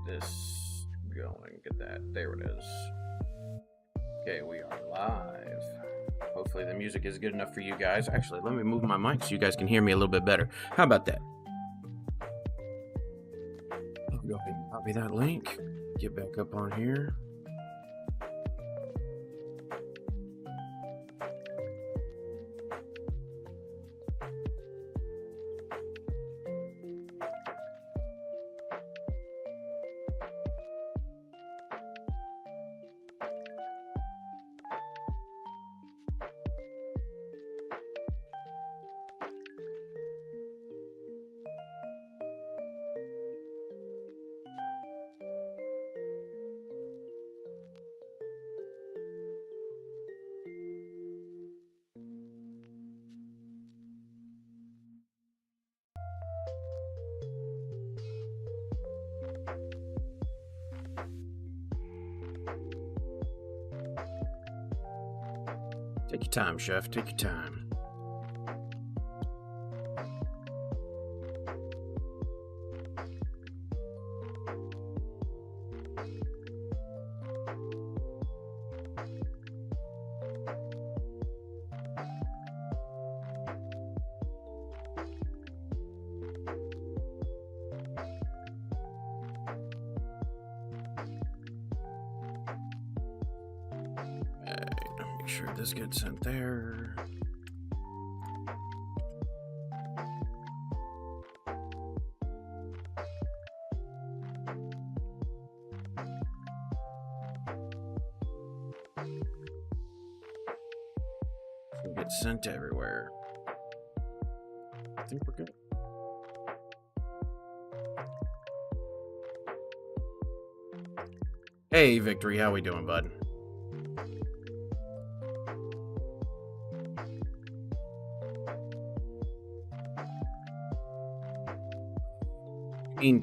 this going. Get that. There it is. Okay, we are live. Hopefully the music is good enough for you guys. Actually, let me move my mic so you guys can hear me a little bit better. How about that? I'll go ahead and copy that link. Get back up on here. Take your time, Chef. Take your time. Make sure this gets sent there. So it gets sent everywhere. I think we're good. Hey, Victory, how we doing, bud?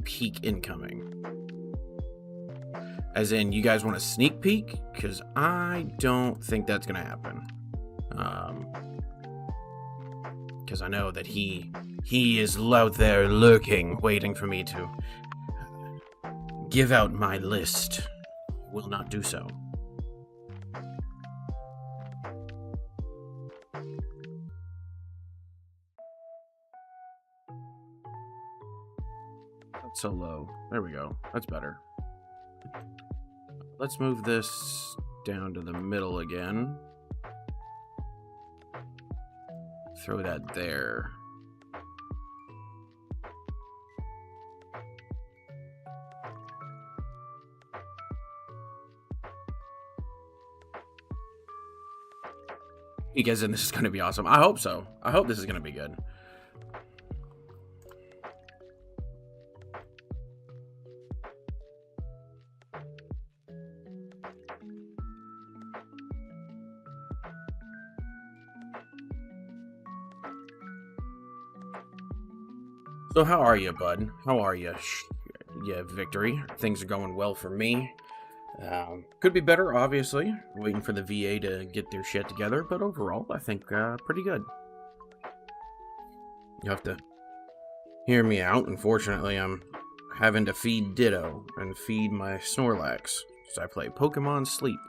Peek incoming. As in, you guys want a sneak peek? Because I don't think that's going to happen. Because I know that he is out there lurking, waiting for me to give out my list. Will not do so. Not so low. There we go. That's better. Let's move this down to the middle again. Throw that there. You guys, and this is going to be awesome. I hope so. I hope this is going to be good. So how are you, bud? How are you? Yeah, Victory. Things are going well for me. Could be better, obviously. Waiting for the VA to get their shit together, but overall, I think pretty good. You have to hear me out. Unfortunately, I'm having to feed Ditto and feed my Snorlax as I play Pokemon Sleep.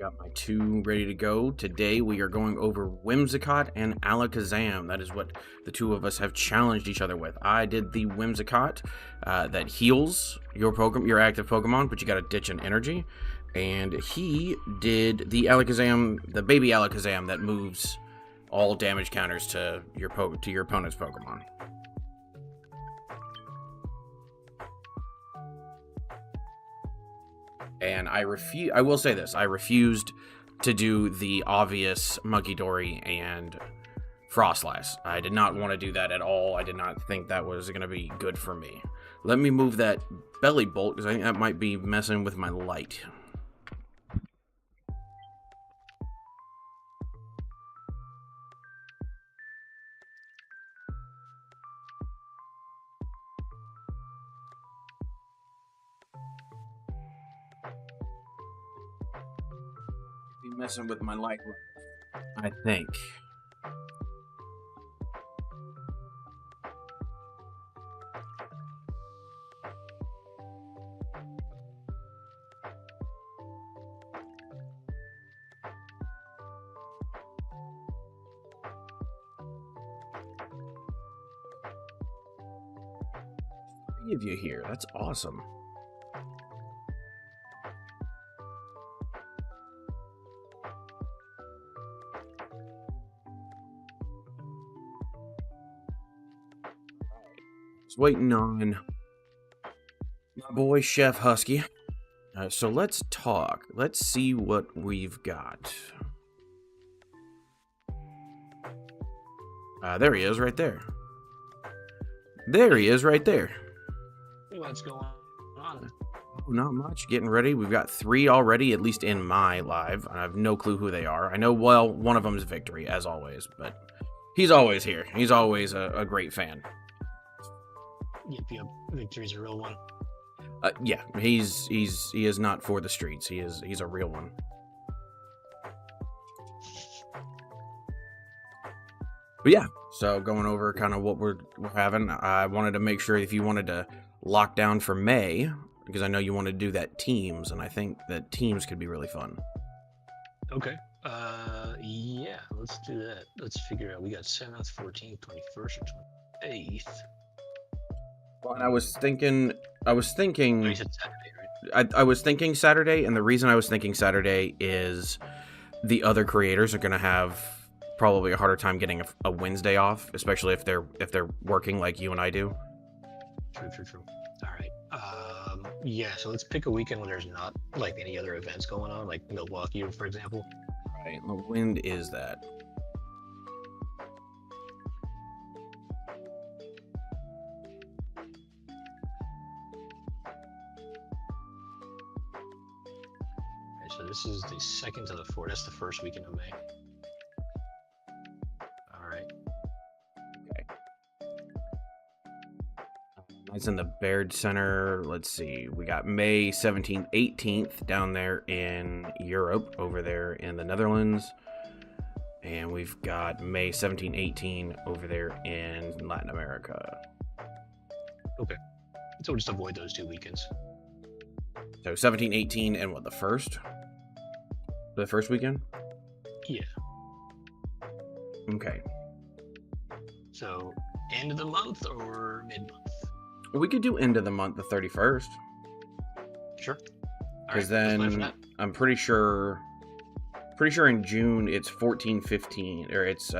Got my two ready to go. Today we are going over Whimsicott and Alakazam. That is what the two of us have challenged each other with. I did the Whimsicott that heals your active Pokemon, but you gotta ditch an energy. And he did the Alakazam, the baby Alakazam that moves all damage counters to your opponent's Pokemon. And I will say this, I refused to do the obvious Munkidori and Frostlass. I did not want to do that at all. I did not think that was going to be good for me. Let me move that Belly Bolt, because I think that might be messing with my light. messing with my light, I think. Three of you here. That's awesome. Just waiting on my boy Chef Husky. So let's talk. Let's see what we've got. There he is right there. There he is right there. What's going on? Not much. Getting ready. We've got 3 already, at least in my live. I have no clue who they are. I know, well, one of them is Victory, as always, but he's always here. He's always a great fan. Yep. Victory's a real one. Yeah, he is not for the streets. He's a real one. But yeah, so going over kind of what we're having, I wanted to make sure if you wanted to lock down for May, because I know you want to do that teams, and I think that teams could be really fun. Okay. Yeah, let's do that. Let's figure out. We got 7th, 14th, 21st, or 28th. Well, and I was thinking. Oh, you said Saturday, right? I was thinking Saturday, and the reason I was thinking Saturday is the other creators are going to have probably a harder time getting a Wednesday off, especially if they're working like you and I do. True. All right. Yeah, so let's pick a weekend when there's not like any other events going on, like Milwaukee, for example. Right. When is that? All right, so this is the 2nd to the 4th. That's the first weekend of May. All right. It's in the Baird Center. Let's see. We got May 17th, 18th down there in Europe, over there in the Netherlands. And we've got May 17, 18 over there in Latin America. Okay. So we'll just avoid those 2 weekends. So 17, 18, and what, the first? The first weekend? Yeah. Okay. So end of the month or mid-month? We could do end of the month, the 31st. Sure. Because then I'm pretty sure in June it's 14, 15, or it's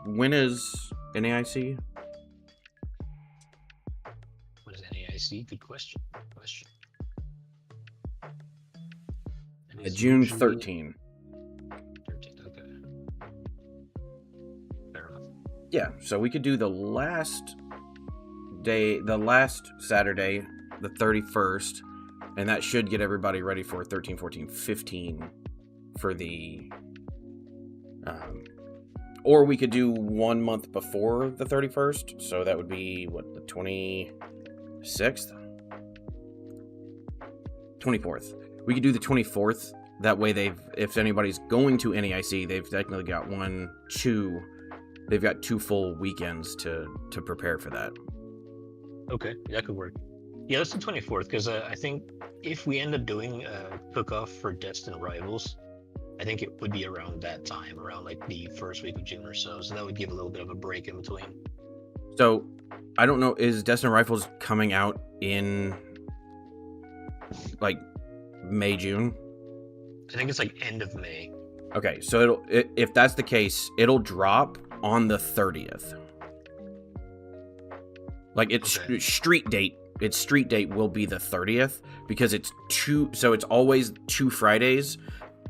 when is NAIC? What is NAIC? Good question. June 13. 13th, okay. Fair enough. Yeah, so we could do the last Saturday, the 31st, and that should get everybody ready for 13, 14, 15 for the or we could do 1 month before the 31st, so that would be what, the 26th, 24th. We could do the 24th. That way if anybody's going to NEIC, they've technically got they've got 2 full weekends to prepare for that. Okay, that could work. Yeah, that's the 24th, because I think if we end up doing a cook-off for Destined Rivals, I think it would be around that time, around like the first week of June or so. So that would give a little bit of a break in between. So, I don't know, is Destined Rifles coming out in like May, June? I think it's like end of May. Okay, so if that's the case, it'll drop on the 30th. Like its street date will be the 30th, because it's always 2 Fridays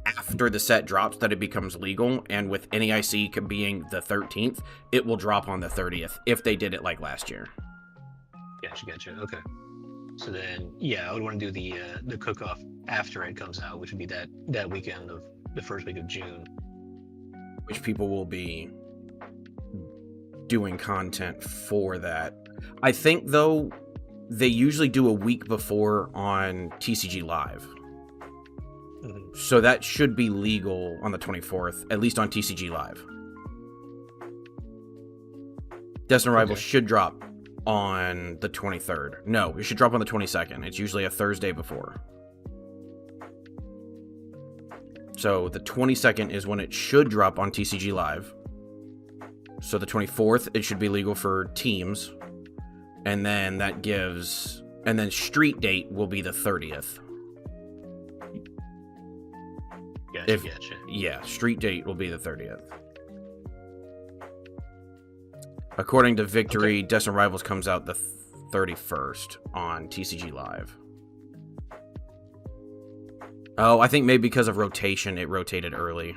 after the set drops that it becomes legal, and with NEIC being the 13th, it will drop on the 30th if they did it like last year. Gotcha. Okay. So then, yeah, I would want to do the cook-off after it comes out, which would be that weekend of the first week of June. Which people will be doing content for that. I think, though, they usually do a week before on TCG Live. Mhm. So that should be legal on the 24th, at least on TCG Live. Destined Arrival Okay. should drop on the 23rd. No, it should drop on the 22nd. It's usually a Thursday before. So the 22nd is when it should drop on TCG Live. So the 24th, it should be legal for teams. And then that gives... And then street date will be the 30th. Gotcha. Yeah, street date will be the 30th. According to Victory, Destined Rivals comes out the 31st on TCG Live. Oh, I think maybe because of rotation, it rotated early.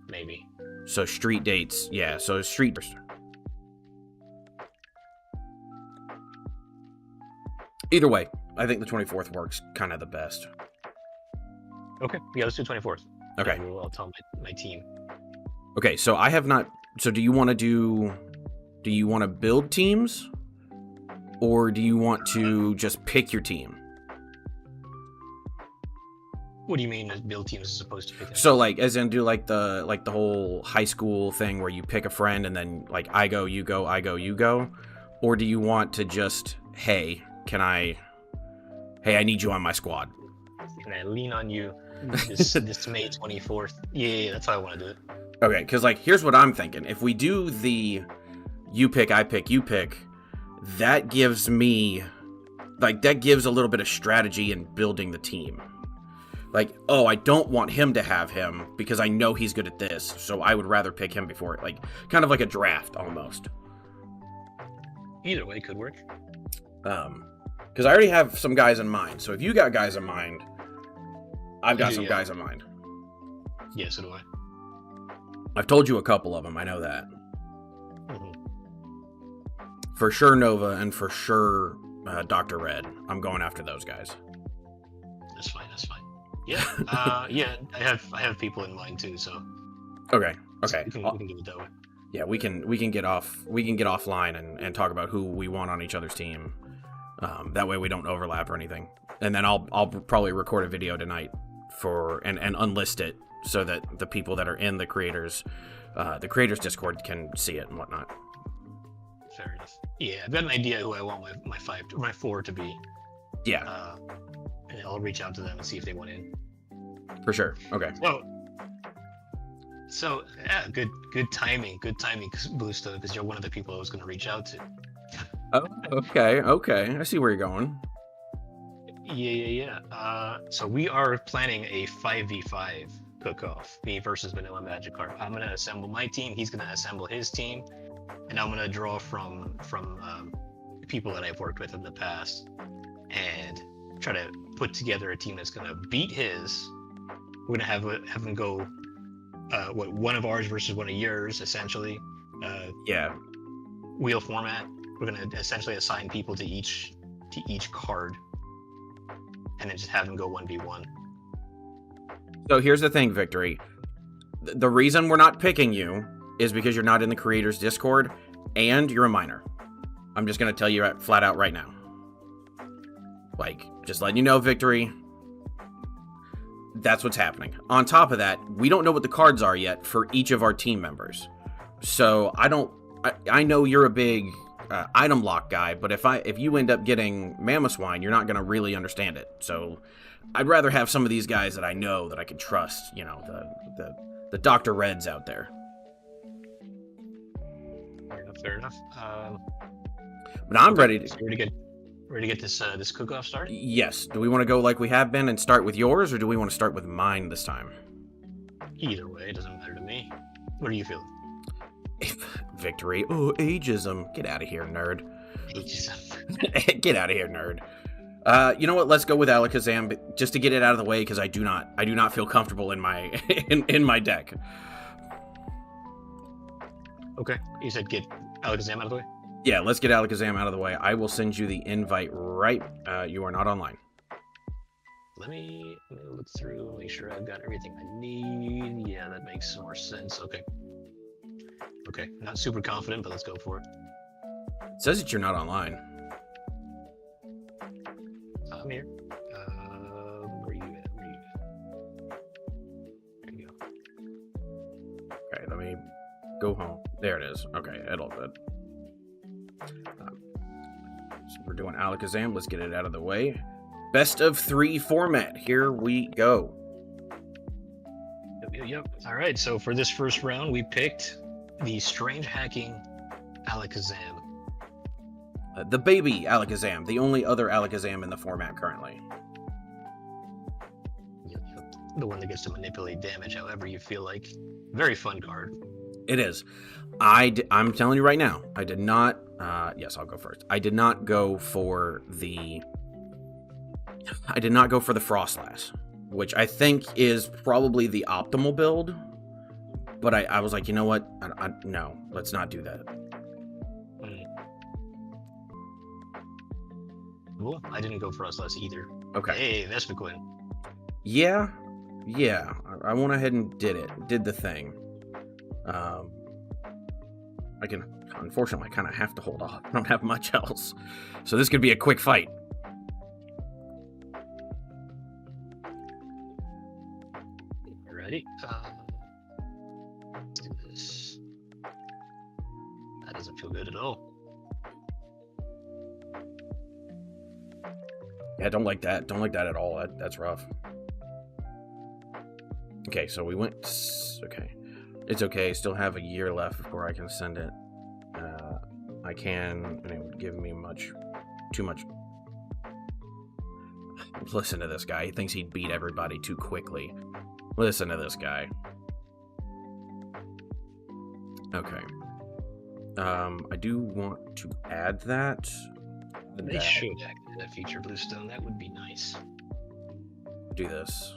Maybe. So street dates, yeah, so street... Either way, I think the 24th works kind of the best. Okay. Yeah, let's do 24th. Okay. Yeah, I'll tell my team. Okay, so I have not... So do you want to do... Do you want to build teams? Or do you want to just pick your team? What do you mean as build teams as opposed to pick them? So like, as in do like the whole high school thing where you pick a friend and then like I go, you go, I go, you go? Or do you want to just, hey, I need you on my squad? Can I lean on you this May 24th? Yeah, that's how I want to do it. Okay, because like, here's what I'm thinking. If we do the you pick, I pick, you pick, that gives me, like, that gives a little bit of strategy in building the team. Like, oh, I don't want him to have him because I know he's good at this, so I would rather pick him before it. Like, kind of like a draft, almost. Either way could work. Because I already have some guys in mind, so if you got guys in mind, I've got some guys in mind. Yeah, so do I. I've told you a couple of them, I know that. Mm-hmm. For sure Nova, and for sure Dr. Red. I'm going after those guys. That's fine. Yeah, yeah, I have people in mind too, so... Okay. We can do it that way. Yeah, we can get offline and talk about who we want on each other's team. That way we don't overlap or anything. And then I'll probably record a video tonight and unlist it so that the people that are in the creators Discord can see it and whatnot. Fair enough. Yeah, I've got an idea who I want my 4 to be. Yeah. And I'll reach out to them and see if they want in. For sure. Okay. So yeah, good timing, Boosta, because you're one of the people I was going to reach out to. Oh, okay. I see where you're going. Yeah. So we are planning a 5v5 cook-off, me versus Vanilla Magikarp. I'm going to assemble my team, he's going to assemble his team, and I'm going to draw from people that I've worked with in the past and try to put together a team that's going to beat his. We're going to have him go one of ours versus one of yours, essentially. Yeah. Wheel format. We're going to essentially assign people to each card, and then just have them go 1v1. So here's the thing, Victory. The reason we're not picking you is because you're not in the creators Discord and you're a minor. I'm just going to tell you flat out right now. Like, just letting you know, Victory. That's what's happening. On top of that, we don't know what the cards are yet for each of our team members. So I know you're a big item lock guy, but if you end up getting Mamoswine, you're not going to really understand it. So I'd rather have some of these guys that I know that I can trust, you know, the Dr. Reds out there. Fair enough. But I'm ready to... So ready to get this cook-off started? Yes. Do we want to go like we have been and start with yours, or do we want to start with mine this time? Either way, it doesn't matter to me. What are you feeling? Victory. Oh, ageism. Get out of here, nerd. Ageism. Get out of here, nerd. You know what? Let's go with Alakazam just to get it out of the way, because I do not feel comfortable in my in my deck. Okay. You said get Alakazam out of the way? Yeah, let's get Alakazam out of the way. I will send you the invite right. You are not online. Let me look through, make sure I've got everything I need. Yeah, that makes more sense. Okay, not super confident, but let's go for it. It says that you're not online. I'm here. Where are you at? Okay, let me go home. There it is. Okay, it'll good. So we're doing Alakazam. Let's get it out of the way. Best of 3 format. Here we go. Yep. All right. So for this first round, we picked the strange hacking Alakazam. The baby Alakazam, the only other Alakazam in the format currently. Yep. The one that gets to manipulate damage however you feel like. Very fun card. It is. I'm telling you right now, I did not. Yes, I'll go first. I did not go for the Frostlass, which I think is probably the optimal build. But I was like, you know what? No, let's not do that. Cool. I didn't go Frostlass either. Okay. Hey, Vespiquen. Yeah. I went ahead and did the thing. I can, unfortunately, I kind of have to hold off. I don't have much else. So this could be a quick fight. Ready? Let's do this. That doesn't feel good at all. Yeah, don't like that. Don't like that at all. That's rough. Okay, so we went... Okay. It's okay. Still have a year left before I can send it. I can... And it would give me too much... Listen to this guy. He thinks he'd beat everybody too quickly. Listen to this guy. Okay. I do want to add that. They should add a feature bluestone. That would be nice. Do this.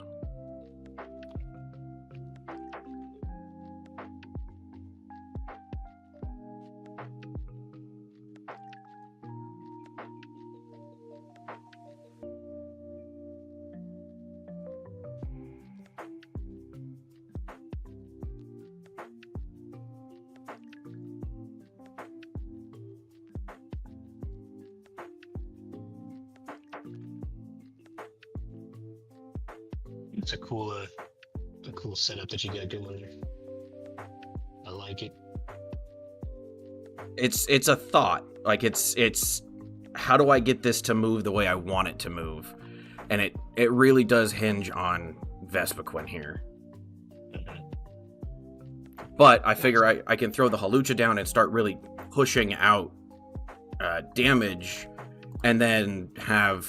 It's a cool setup that you got going there. I like it. It's a thought. Like it's how do I get this to move the way I want it to move? And it really does hinge on Vespiquen here. But I figure I can throw the Hawlucha down and start really pushing out damage, and then have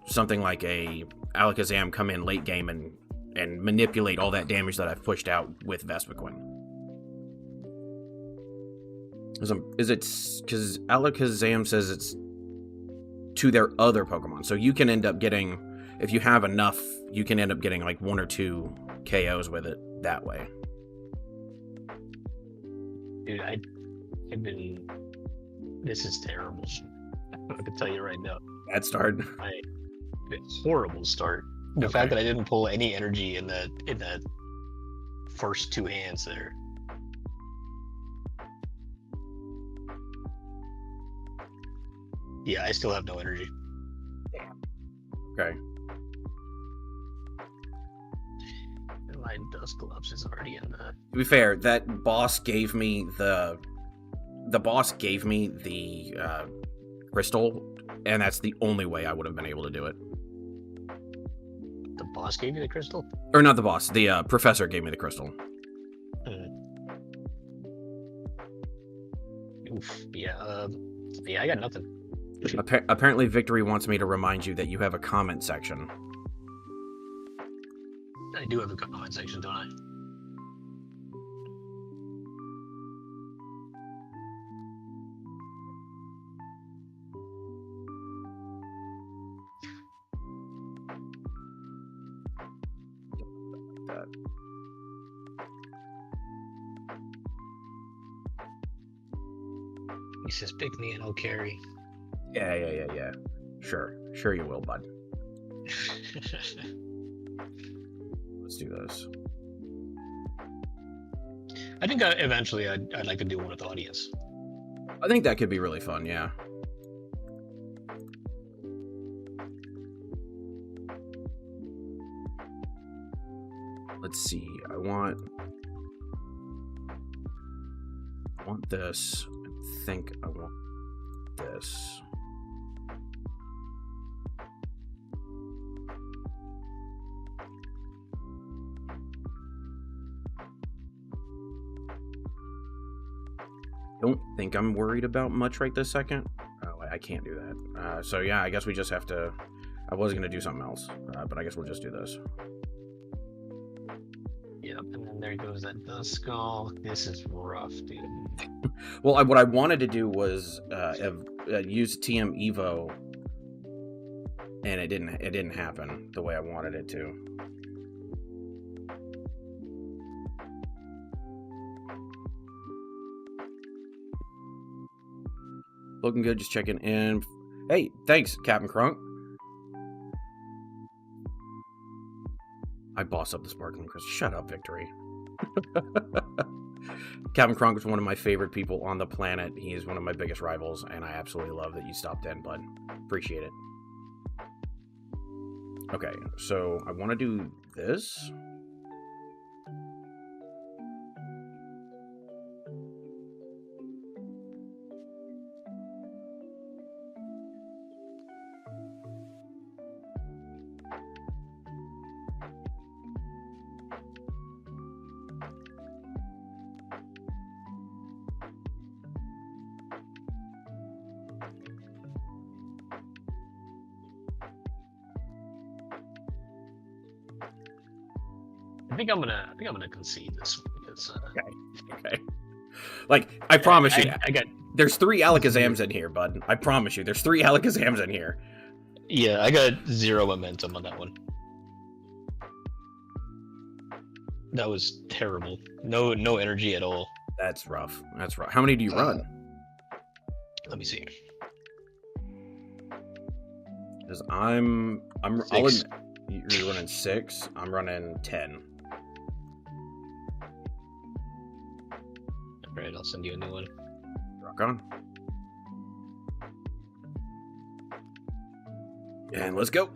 something like a Alakazam come in late game and manipulate all that damage that I've pushed out with Vespiquen. Is it because Alakazam says it's to their other Pokemon, so you can end up getting, if you have enough, you can end up getting like 1 or 2 KOs with it that way. Dude, I've been. This is terrible. I can tell you right now. Bad start. Horrible start. The fact that I didn't pull any energy in that first 2 hands there. Yeah, I still have no energy. Damn. Okay. And my Dusclops is already in the... To be fair, that boss gave me the crystal, and that's the only way I would have been able to do it. The boss gave you the crystal? Or not the boss, the professor gave me the crystal. Oof. Yeah, I got nothing. Apparently Victory wants me to remind you that you have a comment section. I do have a comment section, don't I? He says, pick me and I'll carry. Yeah. Sure you will, bud. Let's do this. I think eventually I'd like to do one with the audience. I think that could be really fun, yeah. Let's see. I want... want this. I think I want this. Don't think I'm worried about much right this second. Oh, I can't do that. So yeah, I guess we just have to... I was going to do something else, but I guess we'll just do this. Yep, and then there goes that dust skull. This is rough, dude. Well, what I wanted to do was use TM Evo, and it didn't happen the way I wanted it to. Looking good, just checking in. Hey, thanks, Captain Crunk. I boss up the sparkling crystal. Shut up, Victory. Captain Crunk is one of my favorite people on the planet. He is one of my biggest rivals, and I absolutely love that you stopped in, bud. Appreciate it. Okay, so I want to do this. I think I'm gonna concede this one because. Okay. Like, I promise you, I got. There's 3 Alakazams in here, bud. I promise you, there's 3 Alakazams in here. Yeah, I got 0 momentum on that one. That was terrible. No energy at all. That's rough. That's rough. How many do you run? Let me see. Because I'll 6. admit, you're running 6. I'm running 10. Alright, I'll send you a new one. Rock on. And let's go.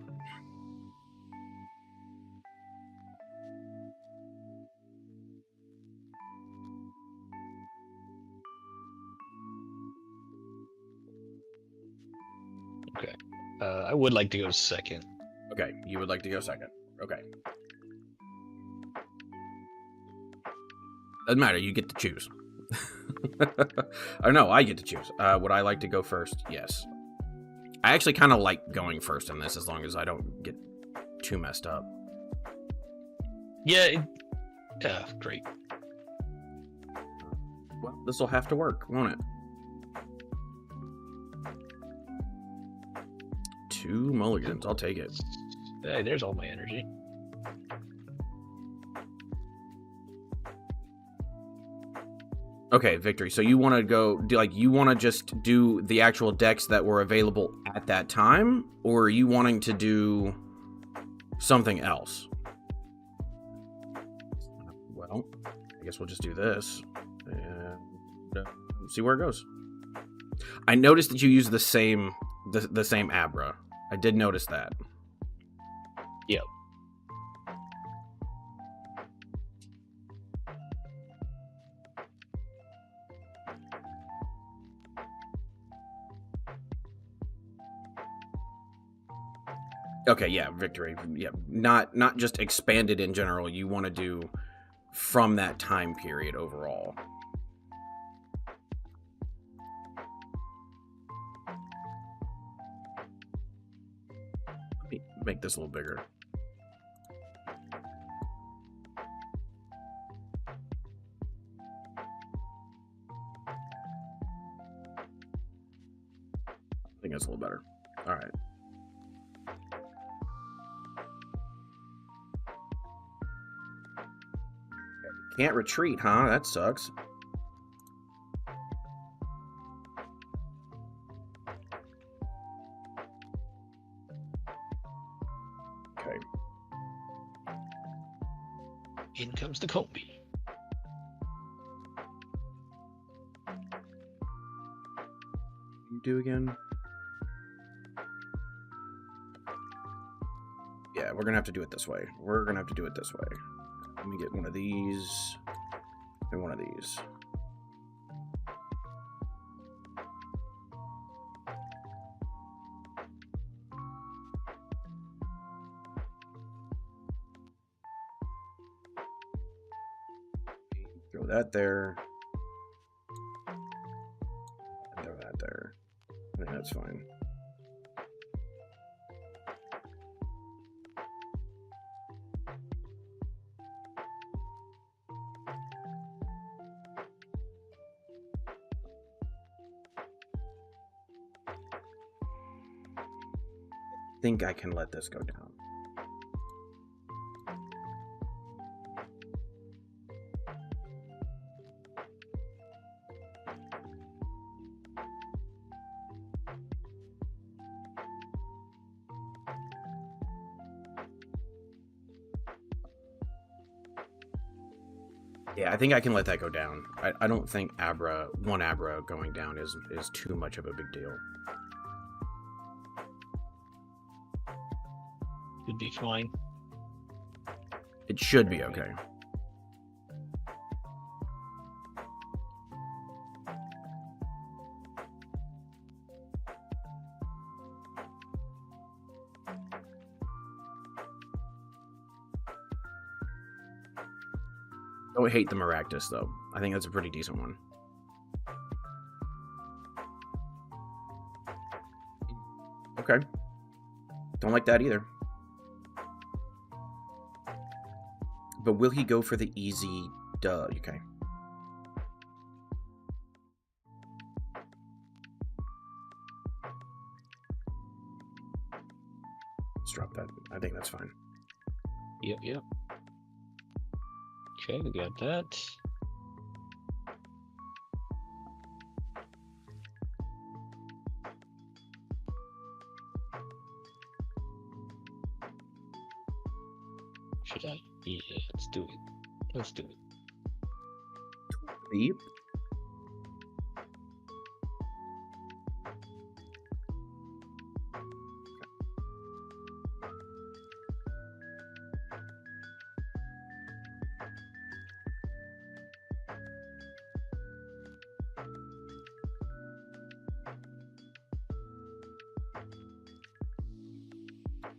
Okay. I would like to go second. Okay, you would like to go second. Okay. Doesn't matter, you get to choose. Or no, I get to choose. Would I like to go first? Yes. I actually kind of like going first in this, as long as I don't get too messed up. Yeah. Great. Well, this will have to work, won't it? 2 mulligans, I'll take it. Hey, there's all my energy. Okay, Victory. So you want to go you want to just do the actual decks that were available at that time, or are you wanting to do something else? Well, I guess we'll just do this and see where it goes. I noticed that you use the same Abra. I did notice that. Yep. Okay, yeah, Victory. Yeah, not just expanded in general. You want to do from that time period overall. Let me make this a little bigger. I think that's a little better. All right. Can't retreat, huh? That sucks. Okay. In comes the Combi. You do again? Yeah, we're gonna have to do it this way. Let me get one of these and one of these. that there. Throw that there. I think that's fine. I think I can let this go down. Yeah, I think I can let that go down. I don't think one Abra going down is too much of a big deal. Should be fine. It should be okay. Don't hate the Maractus, though. I think that's a pretty decent one. Okay. Don't like that either. But will he go for the easy duh? Okay. Let's drop that. I think that's fine. Yep. Okay, we got that. Should I? Yeah, let's do it. Let's do it. Beep.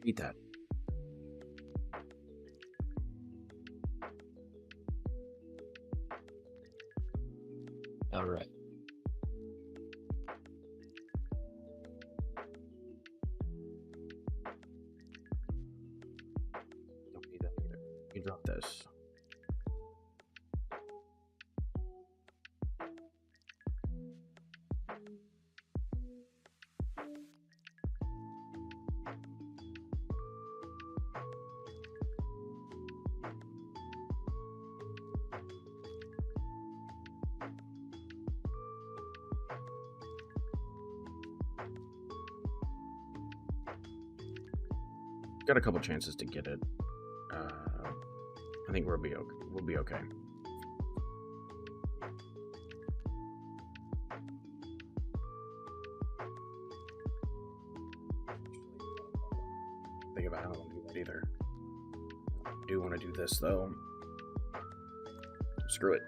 Eat that. All right. Don't need that either. You drop this. Got a couple chances to get it. I think we'll be okay. Think about how I don't want to do that either. I do want to do this though. Screw it.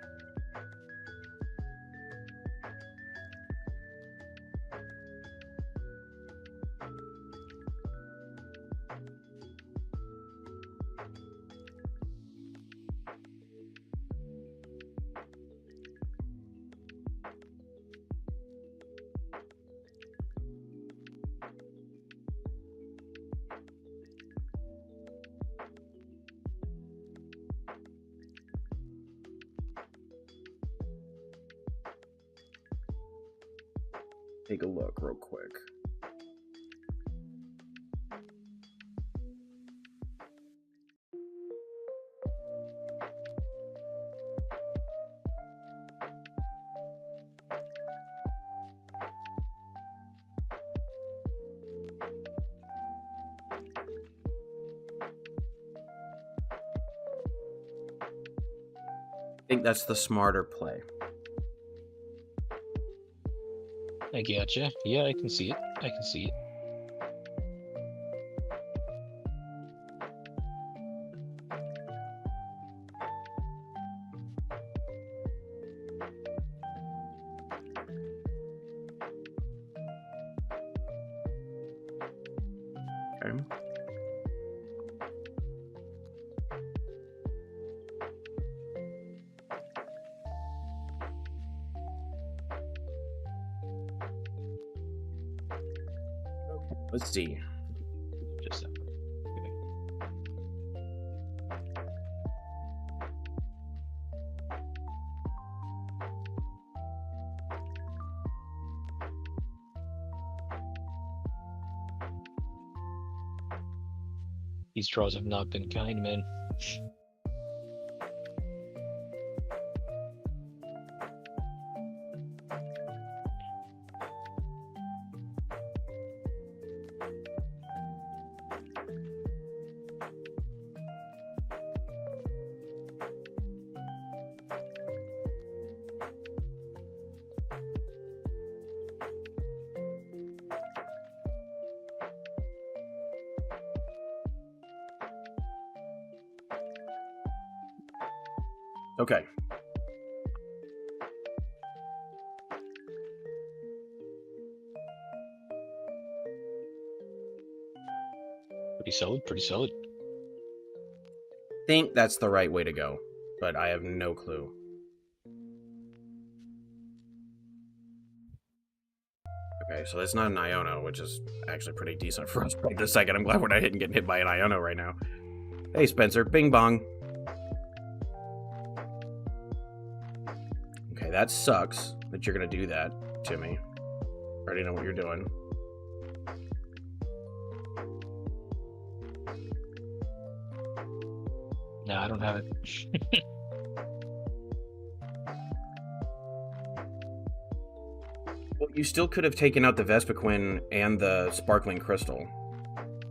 Take a look real quick. I think that's the smarter play. I gotcha. Yeah, I can see it. I can see it. Okay. Let's see. Just these draws have not been kind, man. Okay. Pretty solid, pretty solid. I think that's the right way to go, but I have no clue. Okay, so that's not an Iono, which is actually pretty decent for us right this second. I'm glad we're not getting hit by an Iono right now. Hey, Spencer. Bing bong. Okay, that sucks that you're going to do that to me. I already know what you're doing. No, I don't have it. Well, you still could have taken out the Vespiquen and the Sparkling Crystal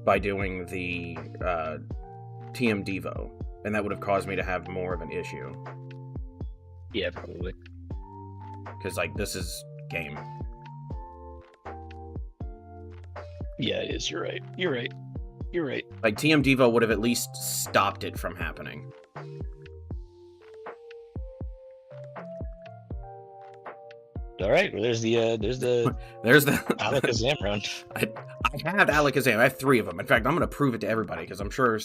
by doing the TM Devo, and that would have caused me to have more of an issue. Yeah, probably. Because, like, this is game. Yeah, it is. You're right. You're right. You're right. Like, TM Devo would have at least stopped it from happening. All right. Well, there's the Alakazam round. I have Alakazam. I have 3 of them. In fact, I'm going to prove it to everybody because I'm sure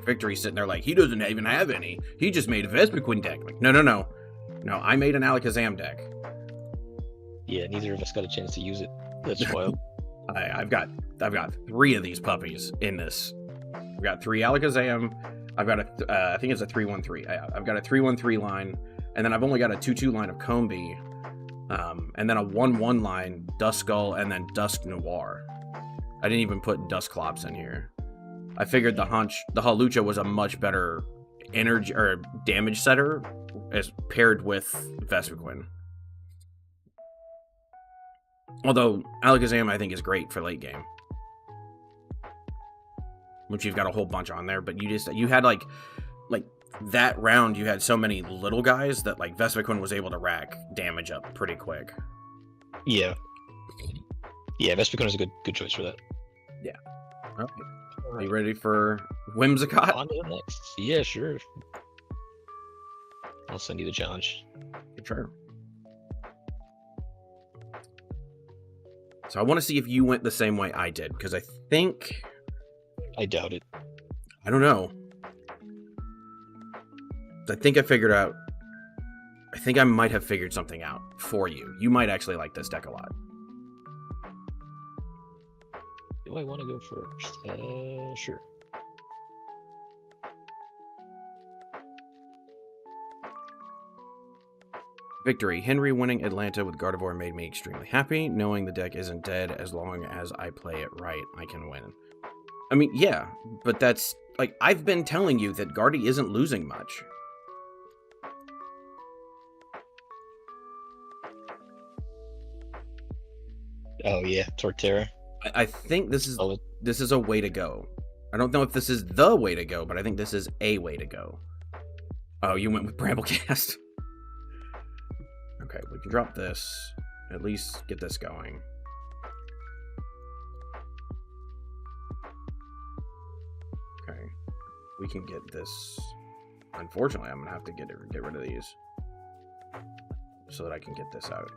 Victory's sitting there like, he doesn't even have any. He just made a Vespiquen deck. Like, no. No, I made an Alakazam deck. Yeah, neither of us got a chance to use it. That's wild. I've got 3 of these puppies in this. I've got 3 Alakazam. I've got I think it's a 3-1-3. I've got a 3-1-3 line, and then I've only got a 2-2 line of Combee. And then a 1-1 line, Duskull, and then Dusk Noir. I didn't even put Dusclops in here. I figured the Hawlucha was a much better energy or damage setter as paired with Vespiquen. Although Alakazam I think is great for late game, which you've got a whole bunch on there. But you had like that round, you had so many little guys that like Vespiquen was able to rack damage up pretty quick. Yeah. Yeah, Vespiquen is a good choice for that. Yeah. Okay. Are you ready for Whimsicott? On to the next. Yeah, sure. I'll send you the challenge. Sure. So I want to see if you went the same way I did, because I think... I doubt it. I don't know. I think I figured out... I think I might have figured something out for you. You might actually like this deck a lot. Do I want to go first? Sure. Victory. Henry winning Atlanta with Gardevoir made me extremely happy. Knowing the deck isn't dead, as long as I play it right, I can win. I mean, yeah, but that's... Like, I've been telling you that Guardy isn't losing much. Oh, yeah, Torterra. I think this is a way to go. I don't know if this is the way to go, but I think this is a way to go. Oh, you went with Bramblecast. Okay, we can drop this. At least get this going. Okay, we can get this. Unfortunately, I'm gonna have to get rid of these so that I can get this out.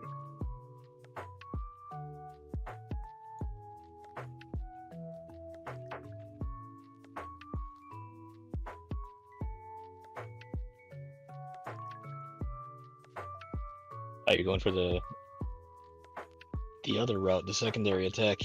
Oh, you're going for the other route, the secondary attack.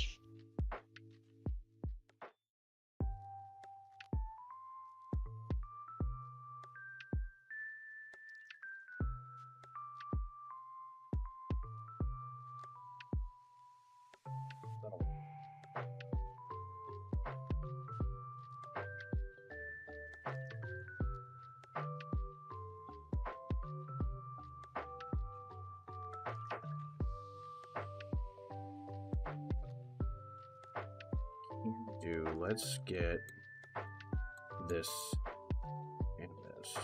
to let's get this and this.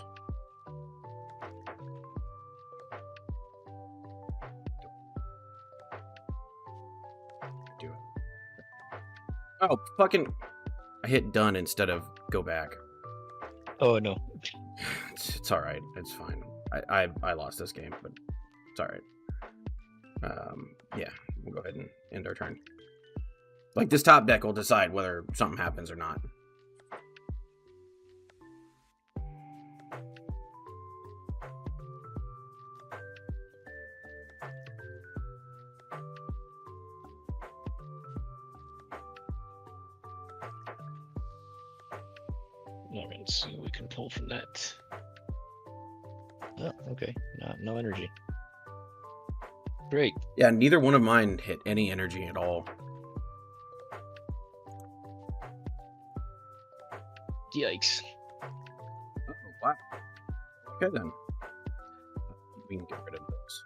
Do it. Oh, fucking! I hit done instead of go back. Oh no. It's all right. It's fine. I lost this game, but it's all right. Yeah, we'll go ahead and end our turn. Like, this top deck will decide whether something happens or not. All right, let's see what we can pull from that. Oh, okay. No energy. Great. Yeah, neither one of mine hit any energy at all. Yikes. Wow. Okay, then. We can get rid of this.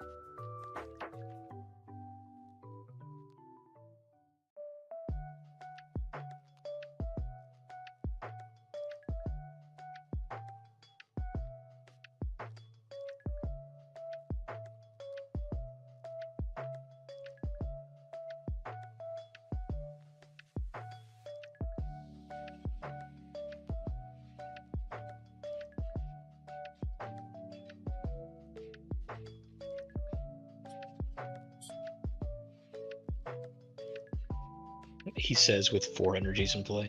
He says with 4 energies in play.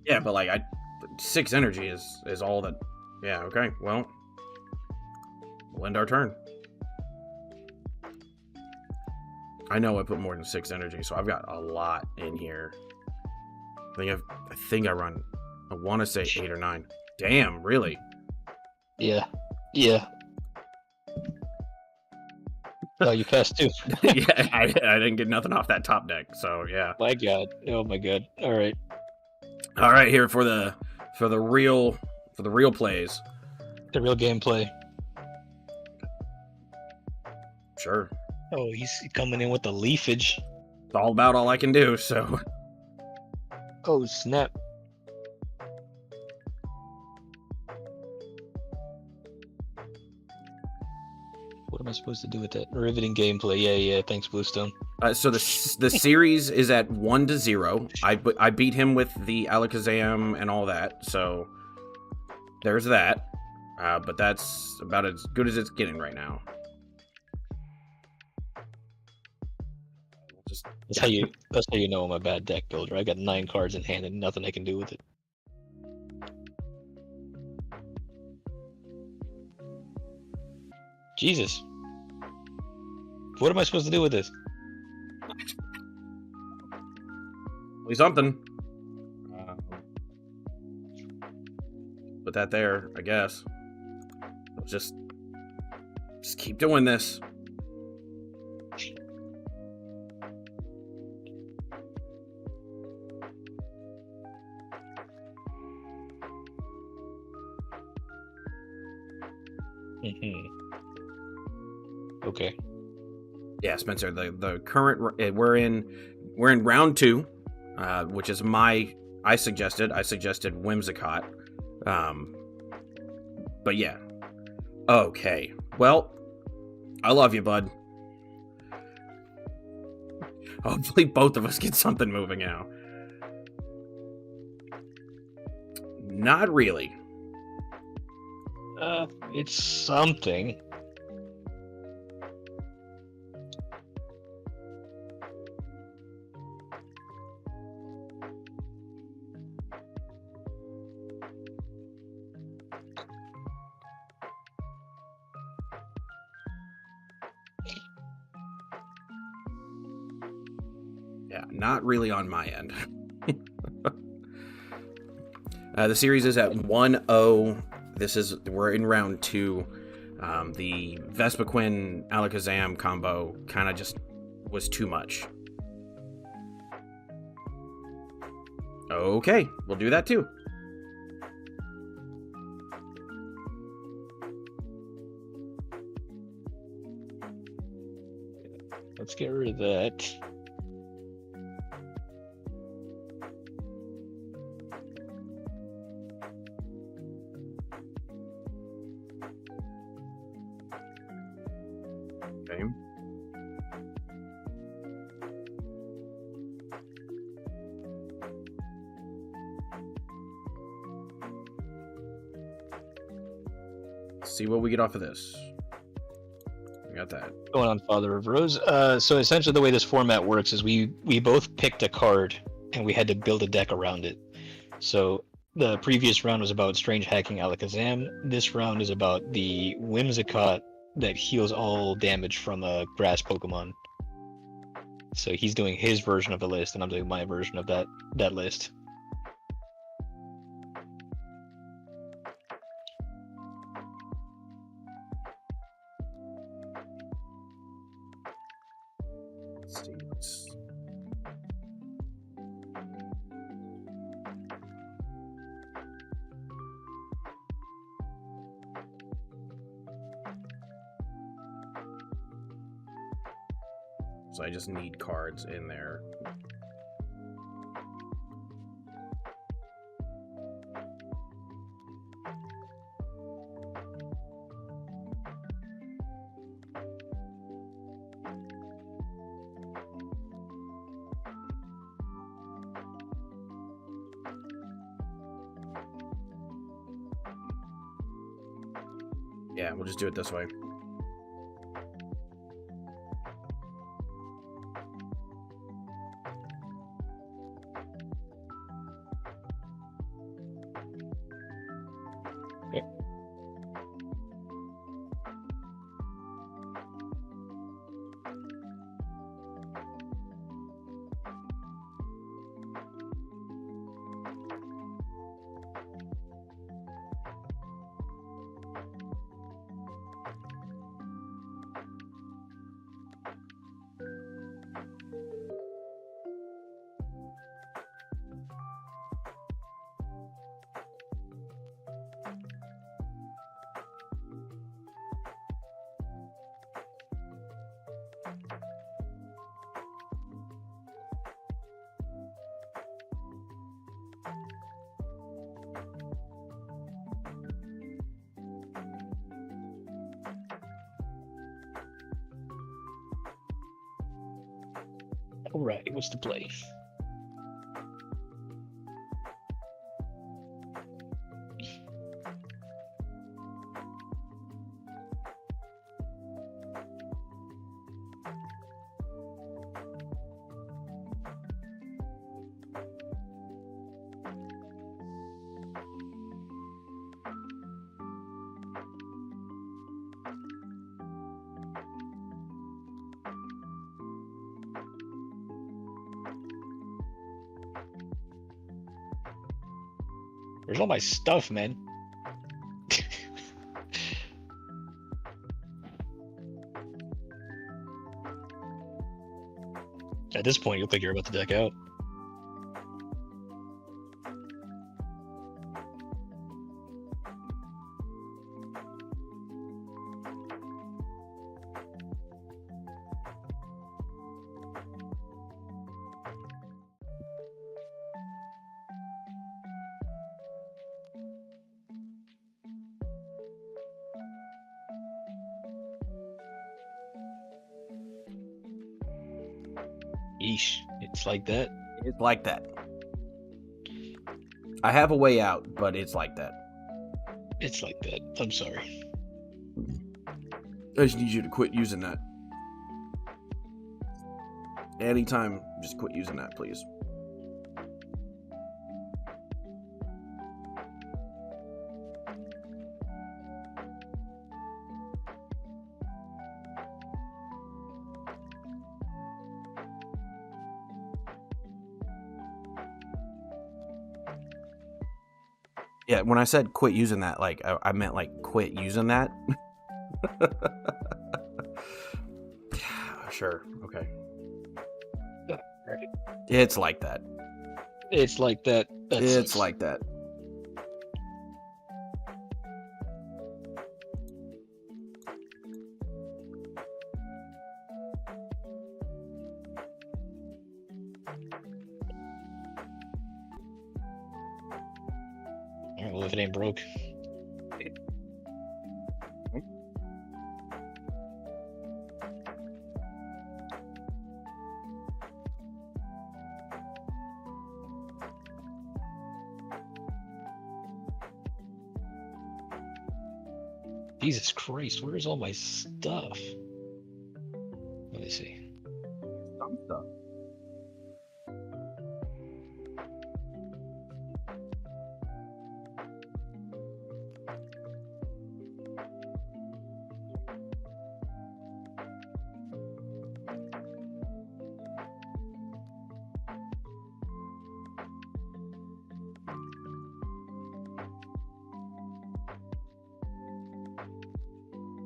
Yeah, but like 6 energy is all that. Yeah. Okay. Well, we'll end our turn. I know I put more than 6 energy, so I've got a lot in here. I think I run. I want to say 8 or 9. Damn, really? Yeah. Yeah. Oh, you passed too. Yeah, I didn't get nothing off that top deck, so yeah. My God. Oh my God. All right. All right, here for the real plays. The real gameplay. Sure. Oh, he's coming in with the leafage. It's all about all I can do, so. Oh, snap. What am I supposed to do with that? Riveting gameplay. Yeah. Thanks, Bluestone. So the series is at 1-0. I beat him with the Alakazam and all that, so there's that. But that's about as good as it's getting right now. Just That's how you know I'm a bad deck builder. I got 9 cards in hand and nothing I can do with it. Jesus. What am I supposed to do with this? something. Put that there, I guess. Just keep doing this. Okay. Yeah, Spencer. The current we're in round 2, which is I suggested Whimsicott. But yeah. Okay. Well, I love you, bud. Hopefully both of us get something moving now. Not really. It's something. Yeah, not really on my end. The series is at 1-0. We're in round 2. The Vespiquen Alakazam combo kind of just was too much. Okay, we'll do that too. Let's get rid of that. Okay. Let's see what we get off of this. We got that. Going on Father of Rose. So essentially the way this format works is we both picked a card and we had to build a deck around it. So the previous round was about Strange Hacking Alakazam. This round is about the Whimsicott that heals all damage from a grass Pokemon. So he's doing his version of the list, and I'm doing my version of that list. Let's see. So I just need cards in there. Yeah, we'll just do it this way. Alright, what's the play? Where's all my stuff, man? At this point, you'll think you're about to deck out. Yeesh, it's like that. It's like that. I have a way out, but it's like that. It's like that. I'm sorry. I just need you to quit using that. Anytime, just quit using that, please. Yeah, when I said quit using that, like I meant like quit using that. Sure. Okay. Right. It's like that. It's like that. It's like that. Alright, well, if it ain't broke. Jesus Christ, where's all my stuff? Let me see. Some stuff.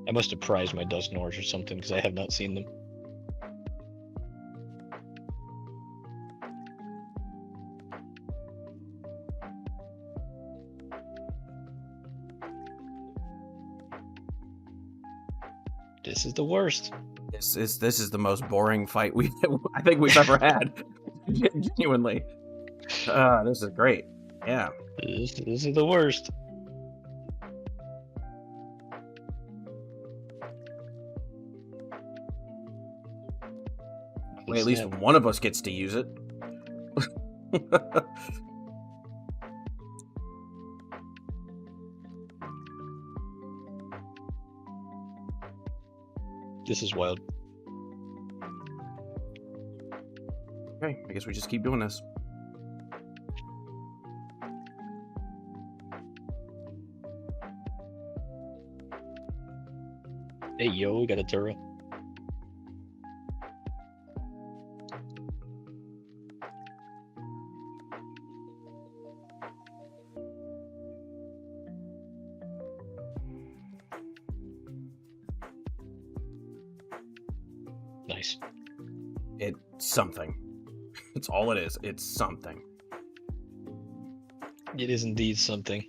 I must have prized my dozen ores or something because I have not seen them. This is the worst. This is the most boring fight I think we've ever had. Genuinely. This is great. Yeah. This is the worst. Wait, at least one of us gets to use it. This is wild. Okay, I guess we just keep doing this. Hey, yo, we got a turret. Nice. It's something. It's all it is. It's something. It is indeed something.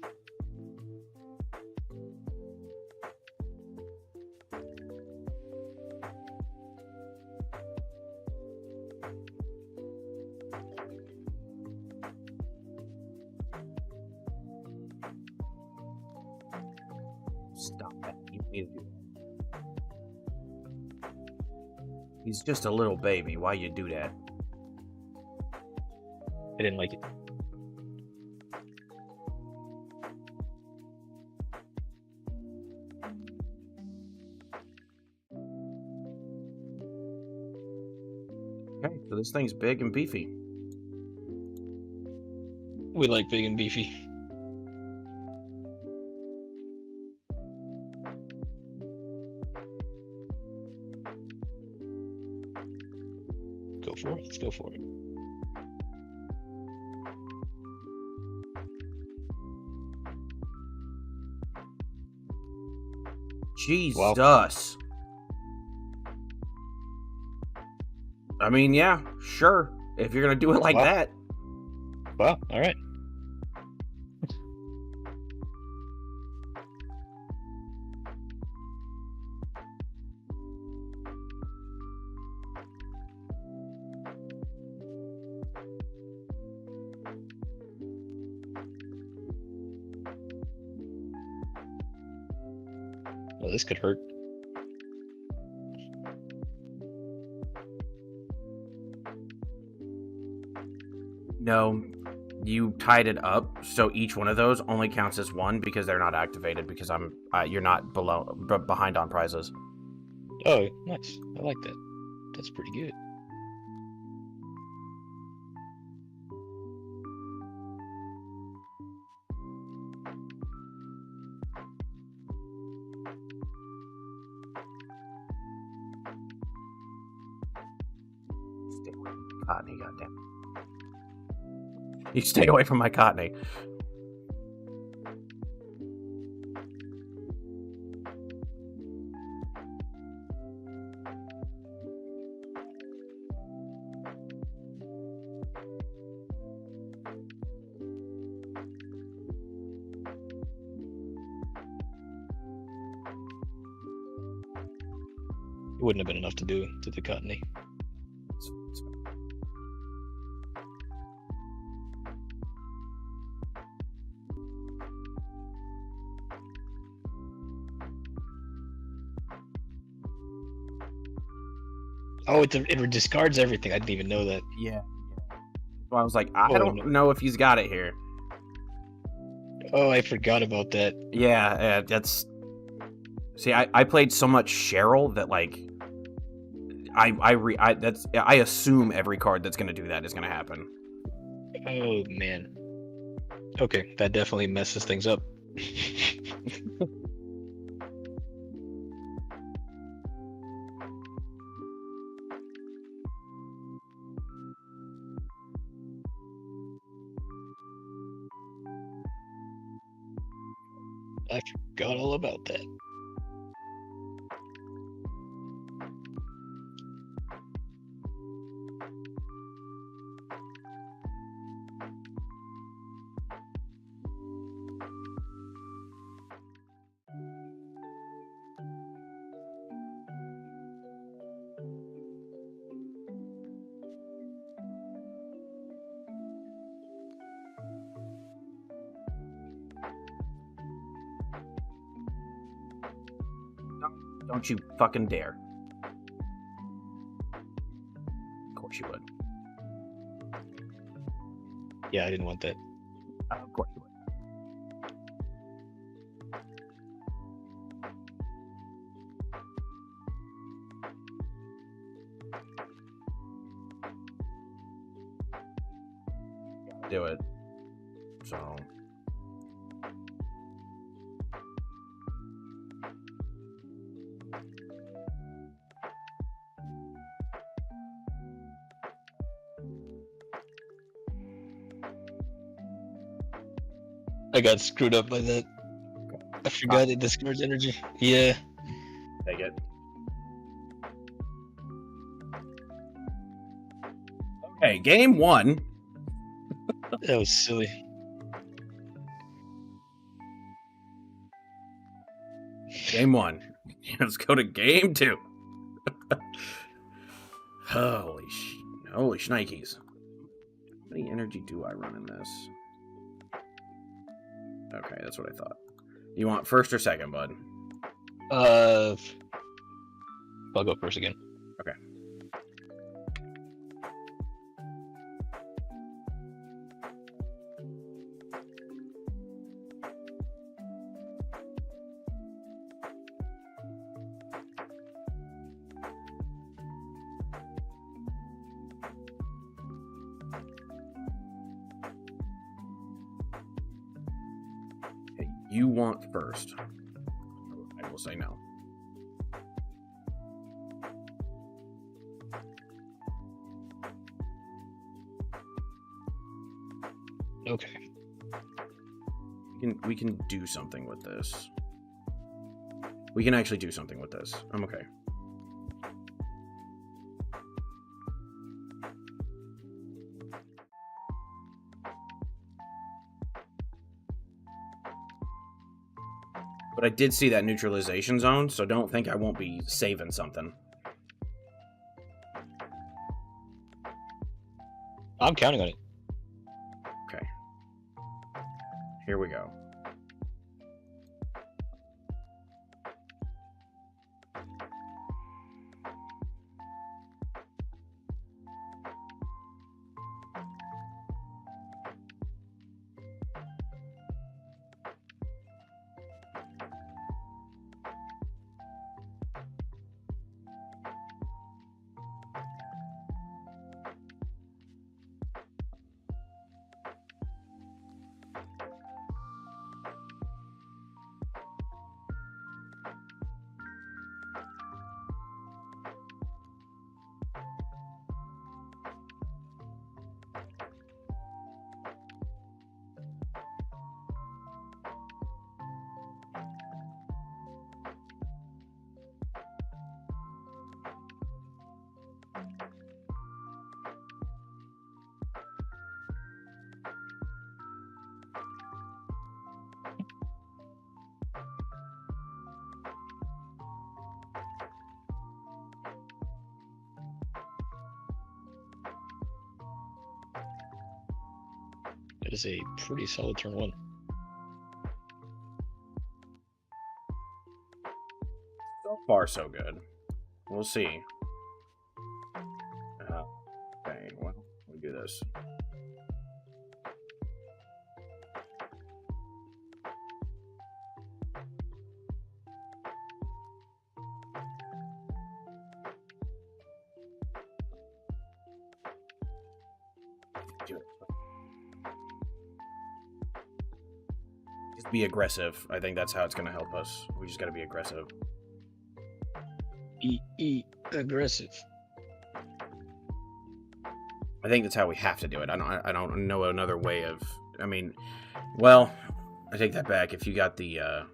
Stop that. You need to do that. He's just a little baby. Why you do that? I didn't like it. Okay, so this thing's big and beefy. We like big and beefy. Go for it. Let's go for it. Jesus. Wow. I mean, yeah, sure. If you're gonna do it like Wow. that. Wow. All right. Well, this could hurt. No, you tied it up, so each one of those only counts as one because they're not activated because you're not behind on prizes. Oh, nice. I like that. That's pretty good. Stay away from my Cottony, goddamn. You stay away from my Cottony. It wouldn't have been enough to do to the Cottony. Oh, it discards everything. I didn't even know that. Yeah. So I was like, I Oh, don't no. know if he's got it here. Oh, I forgot about that. Yeah, that's. See, I played so much Cheryl that like I assume every card that's gonna do that is gonna happen. Oh man. Okay, that definitely messes things up. I forgot all about that. Don't you fucking dare. Of course you would. Yeah, I didn't want that. Of course you would. Do it. So. I got screwed up by that. I forgot it discards energy. Yeah. Take it. Okay, game 1. That was silly. Game 1. Let's go to game 2. Holy shnikes. How many energy do I run in this? Okay, that's what I thought. You want first or second, bud? I'll go first again. Okay. Okay, you want first. I will say no. Okay. We can do something with this. We can actually do something with this. I'm okay. But I did see that neutralization zone, so don't think I won't be saving something. I'm counting on it. Okay. Here we go. That is a pretty solid turn 1. So far, so good. We'll see. Okay, well, we do this. do it. Just be aggressive. I think that's how it's gonna help us. We just gotta be aggressive. Aggressive. I think that's how we have to do it. I don't know another way of. I mean, well, I take that back. If you got the,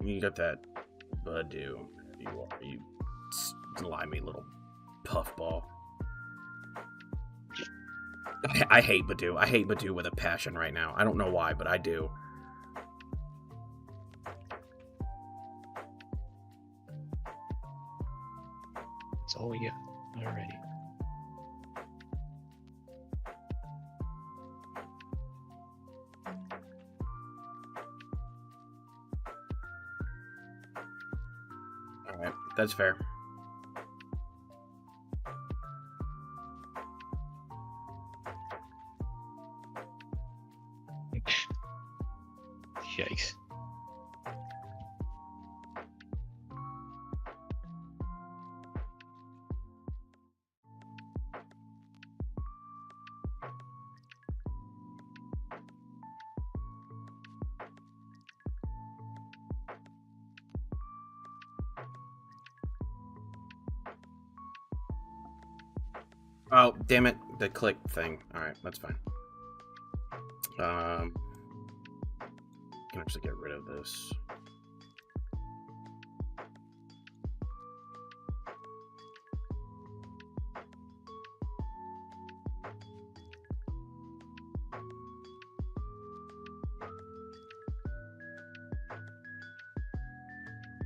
you got that Badu, you slimy little puffball. I hate Badu. I hate Badu with a passion right now. I don't know why, but I do. That's all we got. Alrighty. Alright, that's fair. Yikes. Oh, damn it. The click thing. Alright, that's fine. Can actually get rid of this.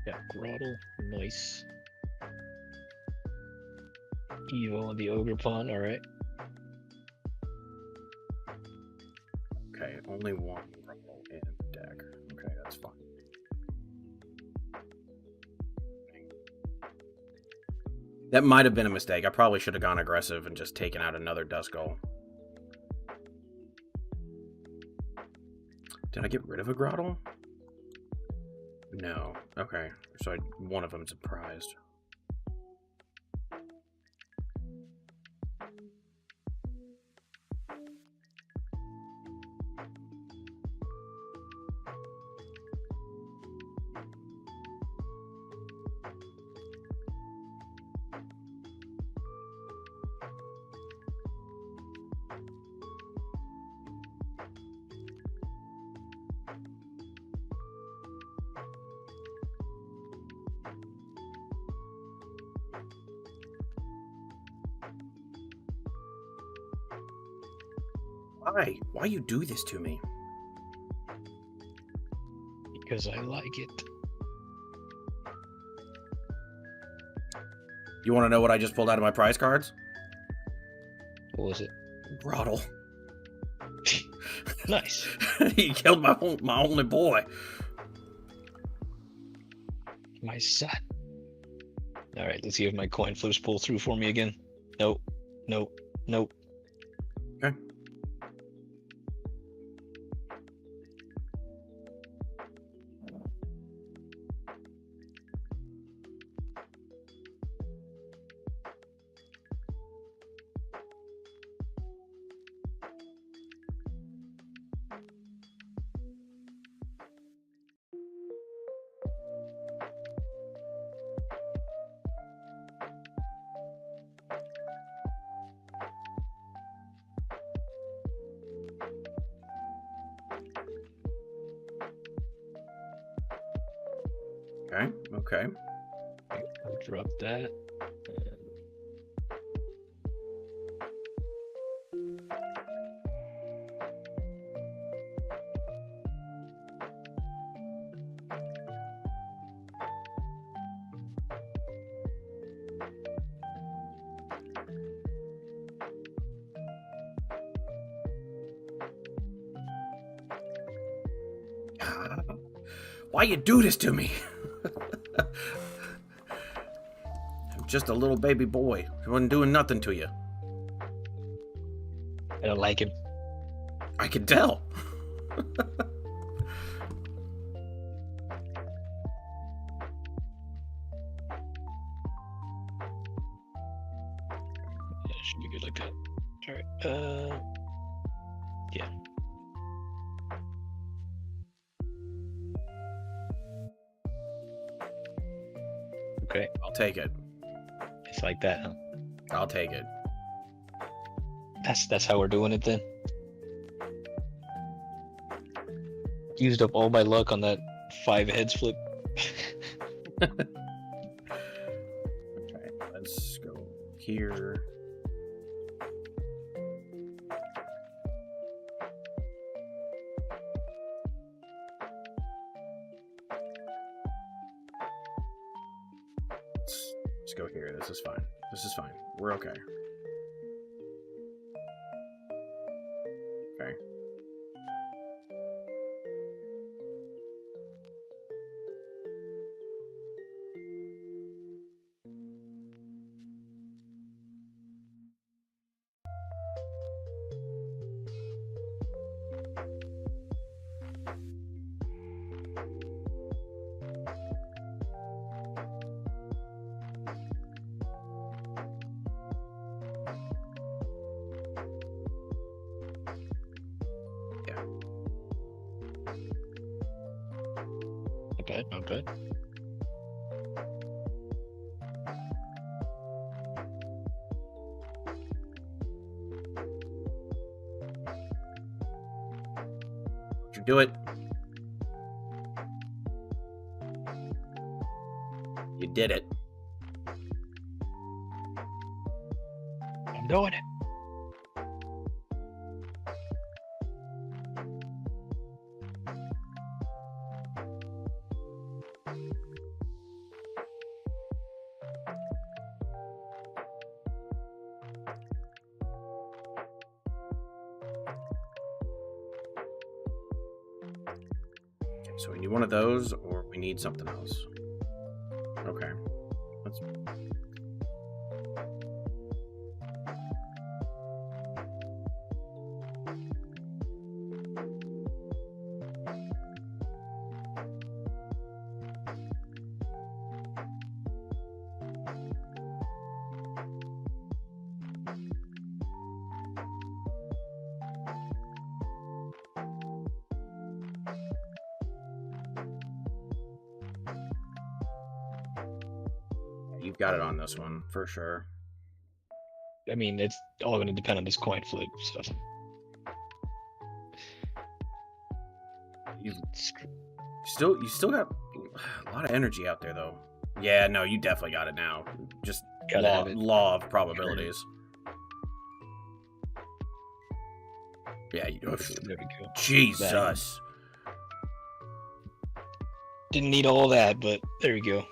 Yeah, Grottle. Nice. Evo on the Ogre Pawn, alright. Okay, only one Grottle in the deck. Okay, that's fine. That might have been a mistake. I probably should have gone aggressive and just taken out another Duskull. Did I get rid of a Grottle? No. Okay, so one of them's a prized. Why? Why you do this to me? Because I like it. You want to know what I just pulled out of my prize cards? What was it? Grottle. Nice. He killed my only boy. My son. Alright, let's see if my coin flips pull through for me again. Nope. Nope. Nope. Okay. Okay, okay. I'll drop that. Why you do this to me? I'm just a little baby boy. I wasn't doing nothing to you. I don't like him. I can tell. Yeah, it should be good like that. Alright, Yeah. Okay. I'll take it. It's like that, huh? I'll take it. That's how we're doing it then. Used up all my luck on that 5 heads flip. Okay, let's go here. Let's go here. This is fine. This is fine. We're okay. Okay. Not bad, not bad. You do it. You did it. I'm doing it. Okay, so we need one of those, or we need something else. Okay. Let's. You've got it on this one for sure. I mean, it's all going to depend on this coin flip stuff. You still got a lot of energy out there though. Yeah, no, you definitely got it now. Just Gotta have it. law of probabilities. Yeah, you do. There we go. Jesus. Didn't need all that, but there we go.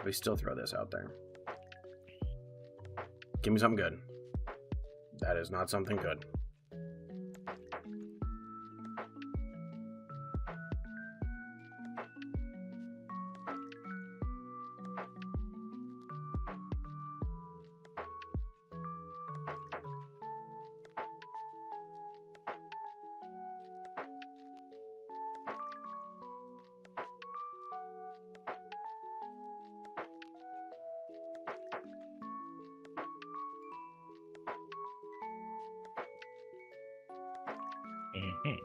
We still throw this out there. Give me something good. That is not something good. Mhm.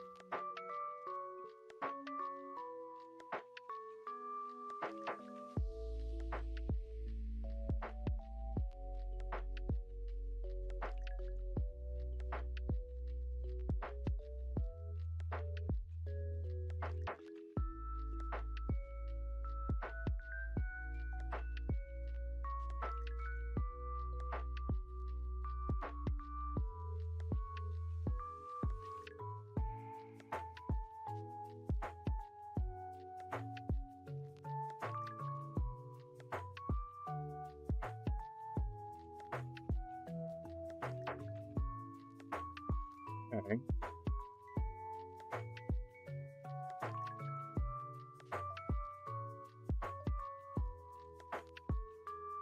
Okay.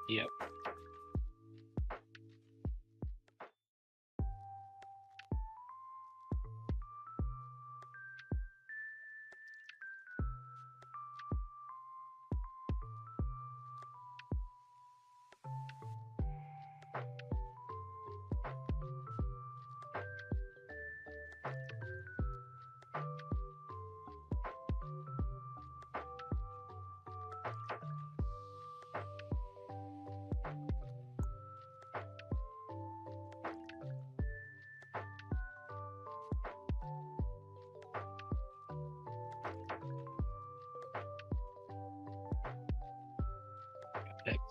Yep.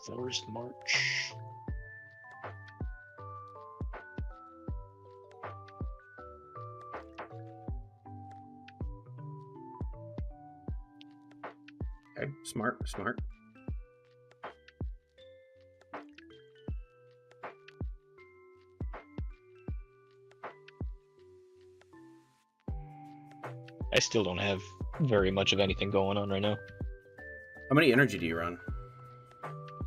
Forest March. Okay, smart. I still don't have very much of anything going on right now. How many energy do you run?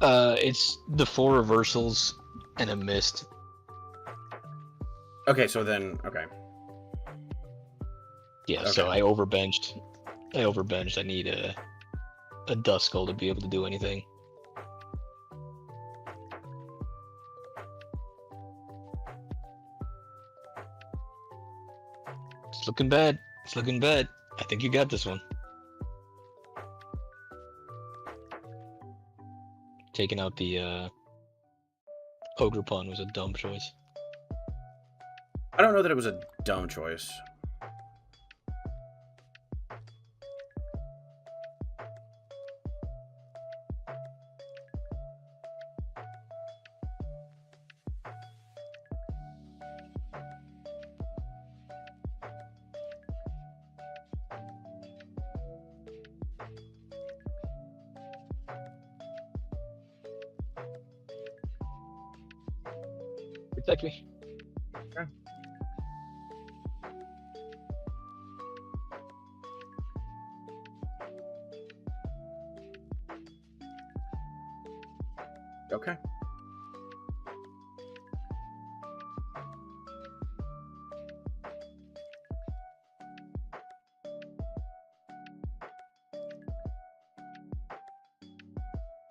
It's the 4 reversals and a mist. Okay, so then, okay. Yeah, Okay. so I overbenched. I need a Duskull to be able to do anything. It's looking bad. I think you got this one. Taking out the Ogre Pawn was a dumb choice. I don't know that it was a dumb choice. Protect me. Okay. Okay.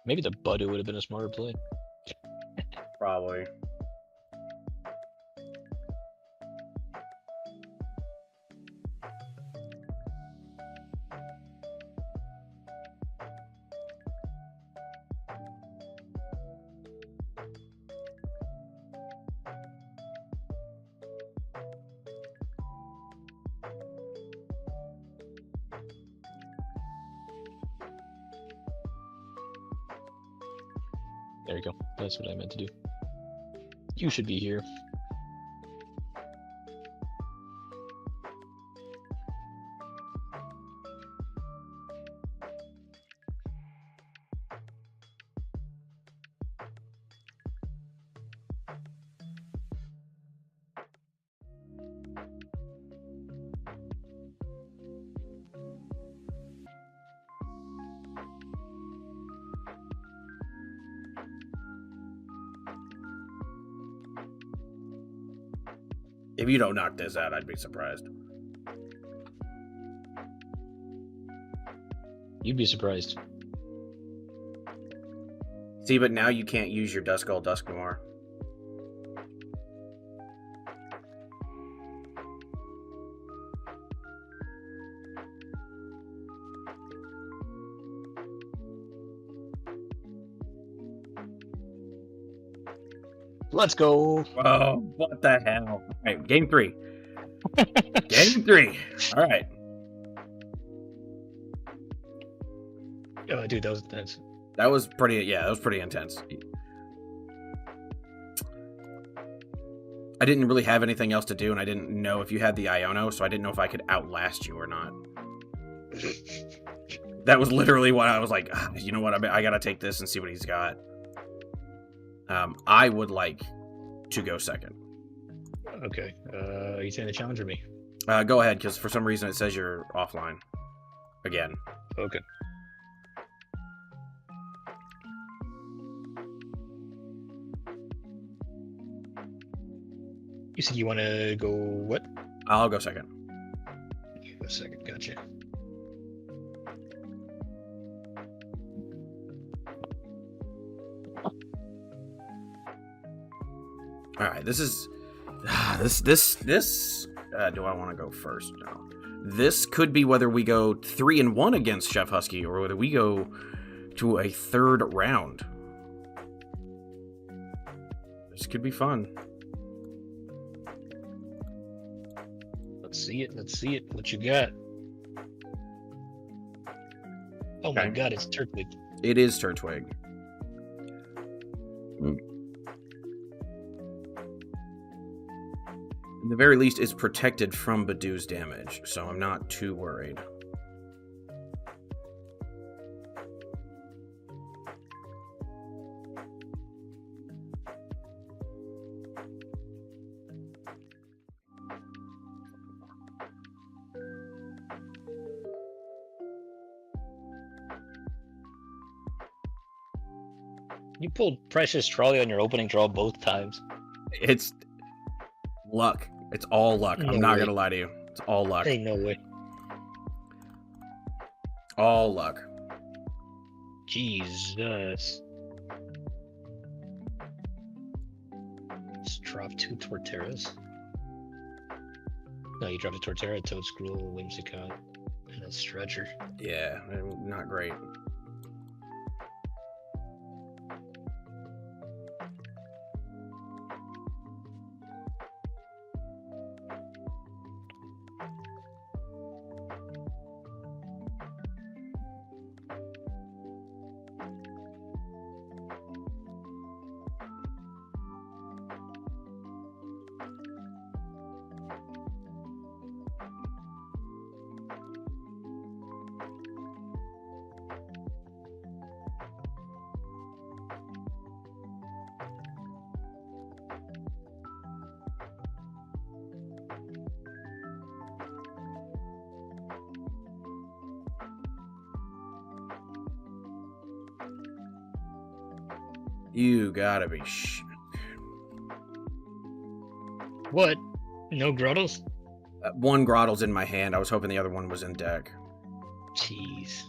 Maybe the Budu would have been a smarter play. Probably. There you go. That's what I meant to do. You should be here. If you don't knock this out, I'd be surprised. You'd be surprised. See, but now you can't use your Duskull Dusknoir. Let's go. Oh, what the hell? All right, game 3. Game 3. All right. Oh, dude, that was intense. That was pretty, yeah, that was pretty intense. I didn't really have anything else to do, and I didn't know if you had the Iono, so I didn't know if I could outlast you or not. That was literally what I was like, you know what, I gotta take this and see what he's got. I would like to go second. Okay. Are you saying to challenge me? Go ahead, because for some reason it says you're offline. Again. Okay. You said you want to go what? I'll go second. You go second. Gotcha. All right, this is this. Do I want to go first? No. This could be whether we go 3-1 against Chef Husky or whether we go to a third round. This could be fun. Let's see it. Let's see it. What you got? Oh my Okay. God, it's Turtwig. It is Turtwig. At the very least, it's protected from Badoo's damage, so I'm not too worried. You pulled Precious Trolley on your opening draw both times. It's luck. It's all luck. No I'm not way. gonna lie to you. It's all luck. Ain't no way. All luck. Jesus. Just drop 2 Torterras. No, you dropped a Torterra, Toad Scroll, Whimsicott, and a Stretcher. Yeah, not great. You gotta be What? No Grottles? one Grottle's in my hand. I was hoping the other one was in deck. Jeez.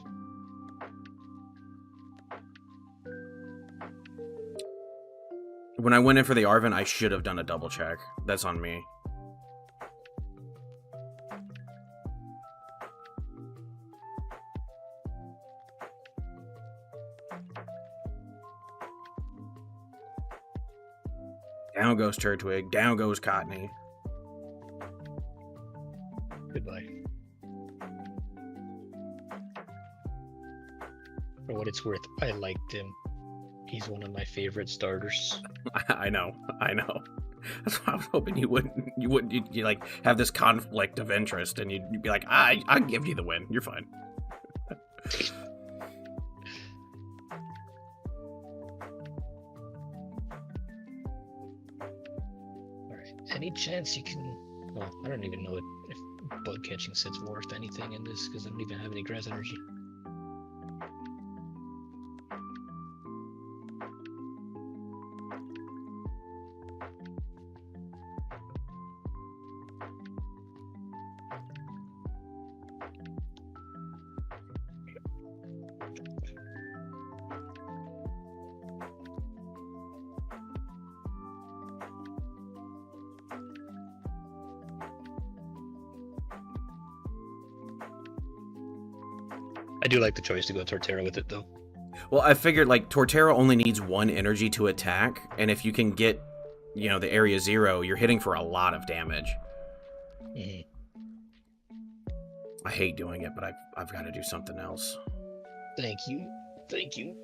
When I went in for the Arven, I should have done a double check. That's on me. Down goes Turtwig. Down goes Cottony. Goodbye. For what it's worth, I liked him. He's one of my favorite starters. I know. That's why I was hoping you wouldn't. You like have this conflict of interest, and you'd be like, I'll give you the win. You're fine. Alright. Any chance you can... Well, I don't even know if bug catching set's worth anything in this, because I don't even have any grass energy. I do like the choice to go Torterra with it, though. Well, I figured like Torterra only needs 1 energy to attack, and if you can get, the area 0, you're hitting for a lot of damage. Mm-hmm. I hate doing it, but I've got to do something else. Thank you. Thank you.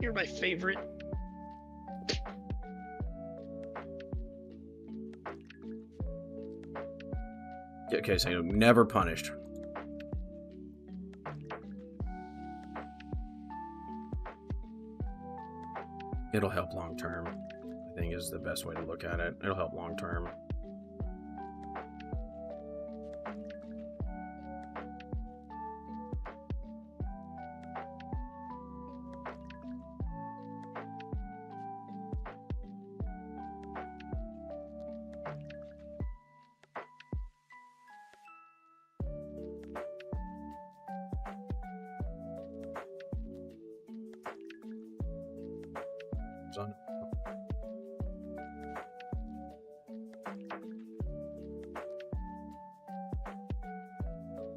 You're my favorite. Okay, so never punished. It'll help long term, I think is the best way to look at it. It'll help long term. On.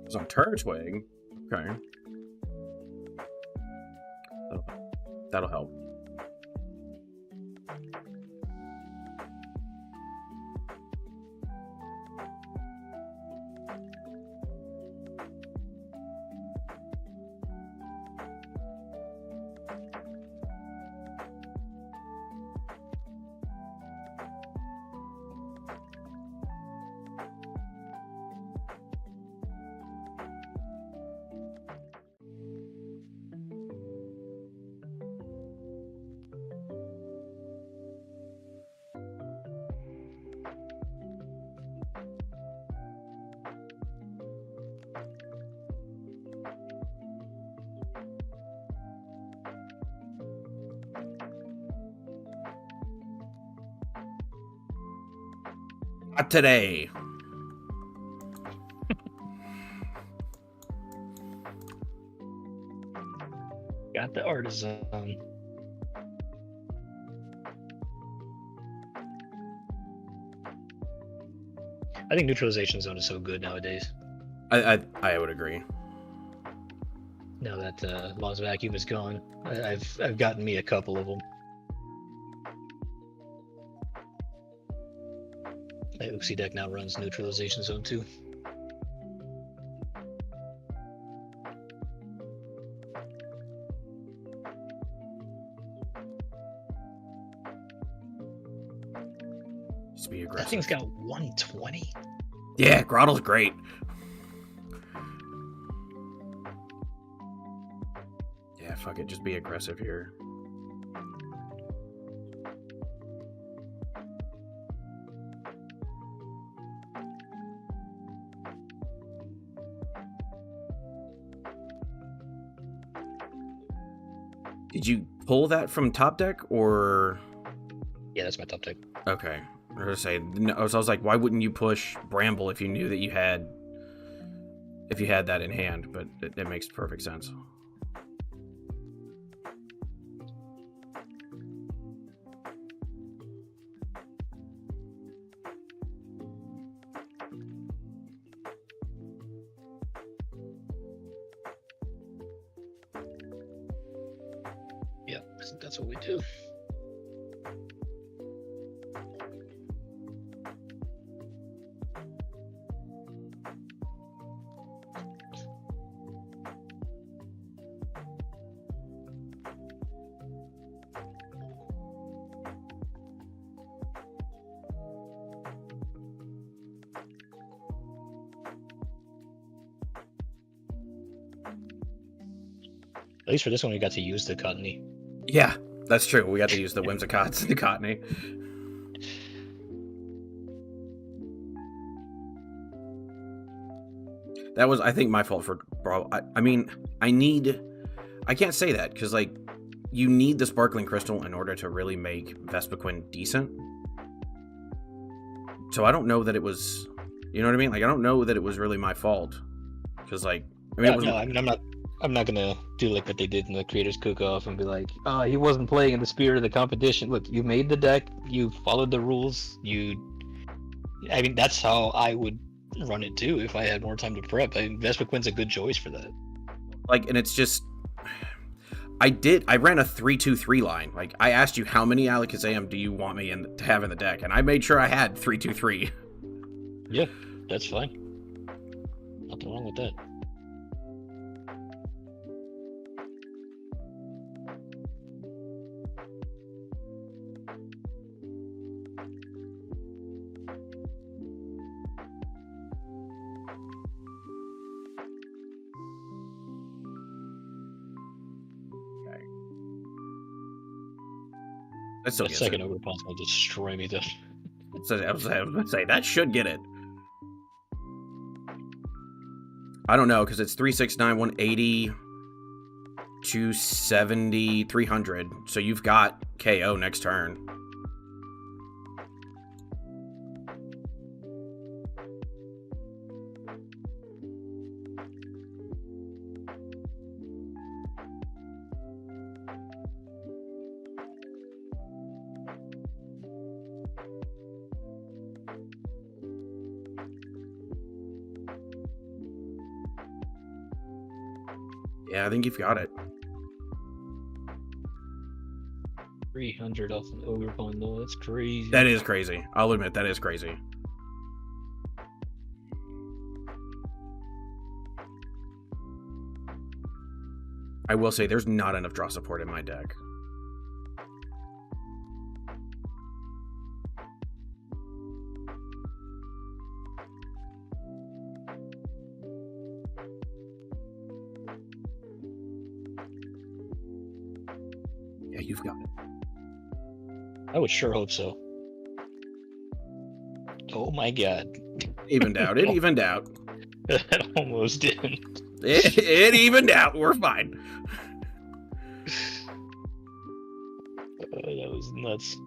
It's on Turtwig. Okay. That'll help. Not today. Got the artisan. I think neutralization zone is so good nowadays. I would agree. Now that Lost Vacuum is gone, I've gotten me a couple of them. My Uxie deck now runs neutralization zone too. Just be That aggressive. thing's got 120. Yeah, Grottle's great. Yeah, fuck it. Just be aggressive here. Did you pull that from top deck or? Yeah, that's my top deck. Okay. I was gonna say, no, so I was like, why wouldn't you push Bramble if you knew that you had that in hand? But it makes perfect sense. Yeah, I think that's what we do. At least for this one, we got to use the Cottony. Yeah, that's true. We got to use the Whimsicots and the Cottony. That was, I think, my fault for bro. I mean, I can't say that because like you need the Sparkling Crystal in order to really make Vespiquen decent. So I don't know that it was, you know what I mean? Like I don't know that it was really my fault because like I mean, No, I'm not gonna do like what they did in the Creators Cook-Off and be like, "Oh, he wasn't playing in the spirit of the competition." Look, you made the deck, you followed the rules. I mean, that's how I would run it too if I had more time to prep. Vespiquen's a good choice for that. like, and it's just, I ran a 3-2-3 line. Like I asked you how many Alakazam do you want me to have in the deck, and I made sure I had 3-2-3. Yeah, that's fine. Nothing wrong with that. That still That gets second it. overpass will destroy me though. So I was gonna say that should get it. I don't know because it's 369, 180, 270, 300. So you've got KO next turn. Yeah, I think you've got it. 300 off an Overpawn though, that's crazy. That is crazy. I'll admit that is crazy. I will say there's not enough draw support in my deck. Yeah, you've got it. I would sure hope so. Oh my god. Evened out. It evened out. That almost didn't. It evened out. We're fine. That was nuts.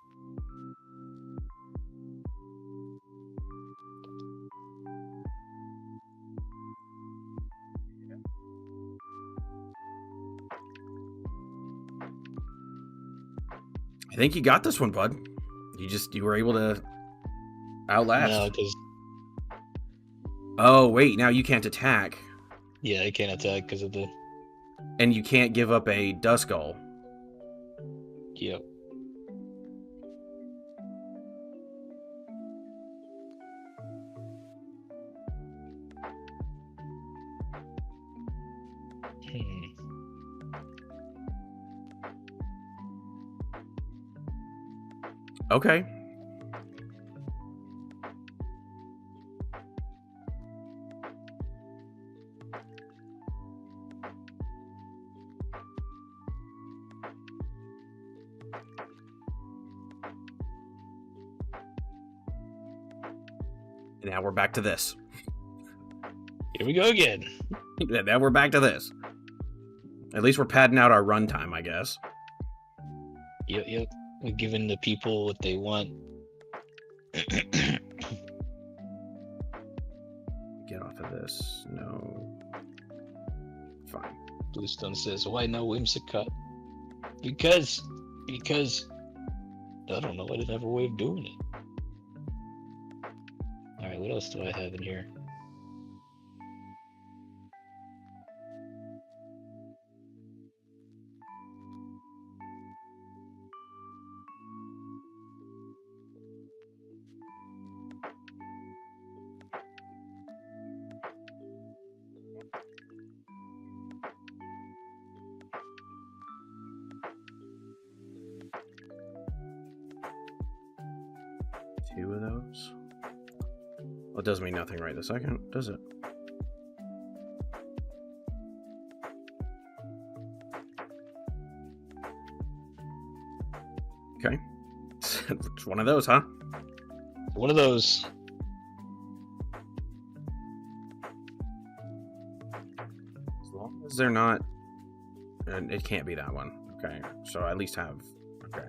think you got this one, bud. You were able to outlast. No, because Oh, wait, now you can't attack. yeah, I can't attack because of the. And you can't give up a Duskull. Yep. Okay. Now we're back to this. Here we go again. Now we're back to this. At least we're padding out our runtime, I guess. Yep. We're giving the people what they want. Get off of this. No. Fine. Bluestone says, "Why no Whimsicott?" Because I don't know. I didn't have a way of doing it. All right, what else do I have in here? Two of those. Well, it does mean nothing right this second, does it? Okay. It's one of those, huh? One of those. As long as they're not... And it can't be that one. Okay. So I at least have... Okay.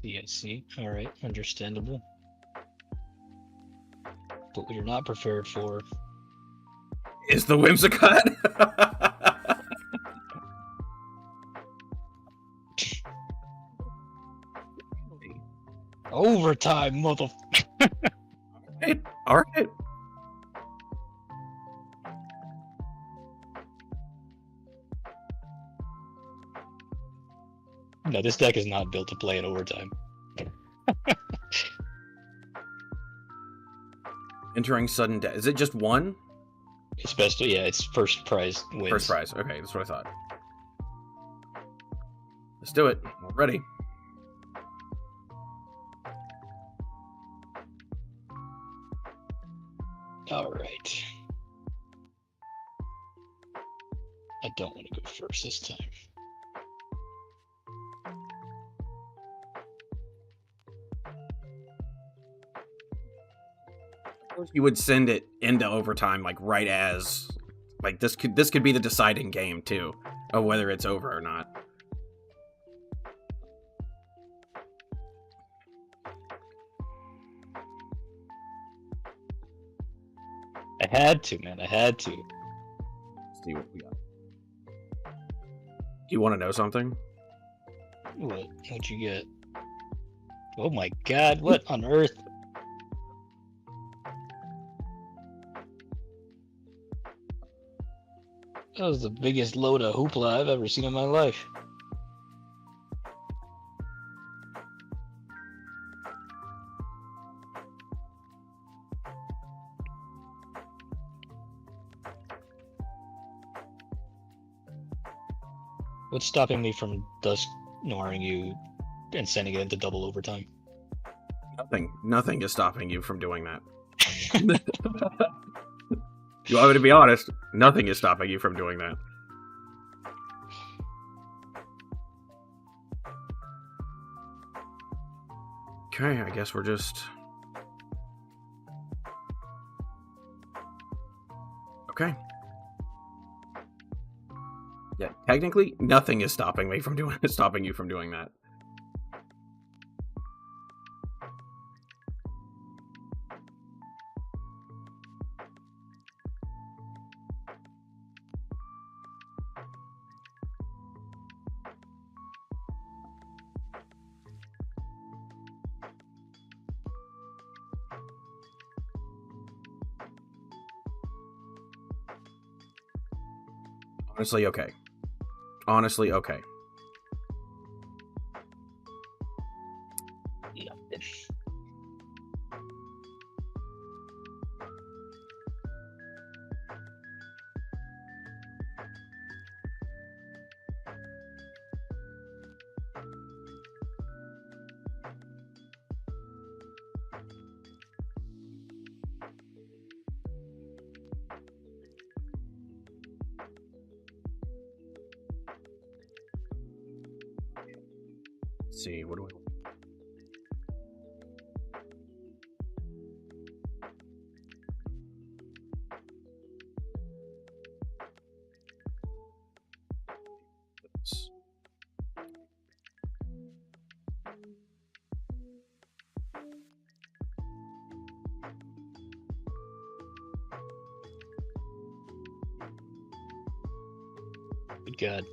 DSC. All right, understandable. But what you're not prepared for Is the Whimsicott? overtime, mother. All right. No, this deck is not built to play in overtime. Entering sudden death. Is it just one? It's best to, yeah, it's first prize wins. First prize. Okay, that's what I thought. Let's do it. We're ready. All right. I don't want to go first this time. You would send it into overtime, like right as, like this could be the deciding game too, of whether it's over or not. I had to, man. I had to. Let's see what we got. Do you want to know something? What'd you get? Oh my god, what on earth? That was the biggest load of hoopla I've ever seen in my life. What's stopping me from Dusk noiring you and sending it into double overtime? Nothing is stopping you from doing that. You want me to be honest? Nothing is stopping you from doing that. Okay, I guess we're just... Okay. Yeah, technically, nothing is stopping you from doing that. Honestly, okay. Honestly, okay. Yeah. Let's see, what do we... Good God.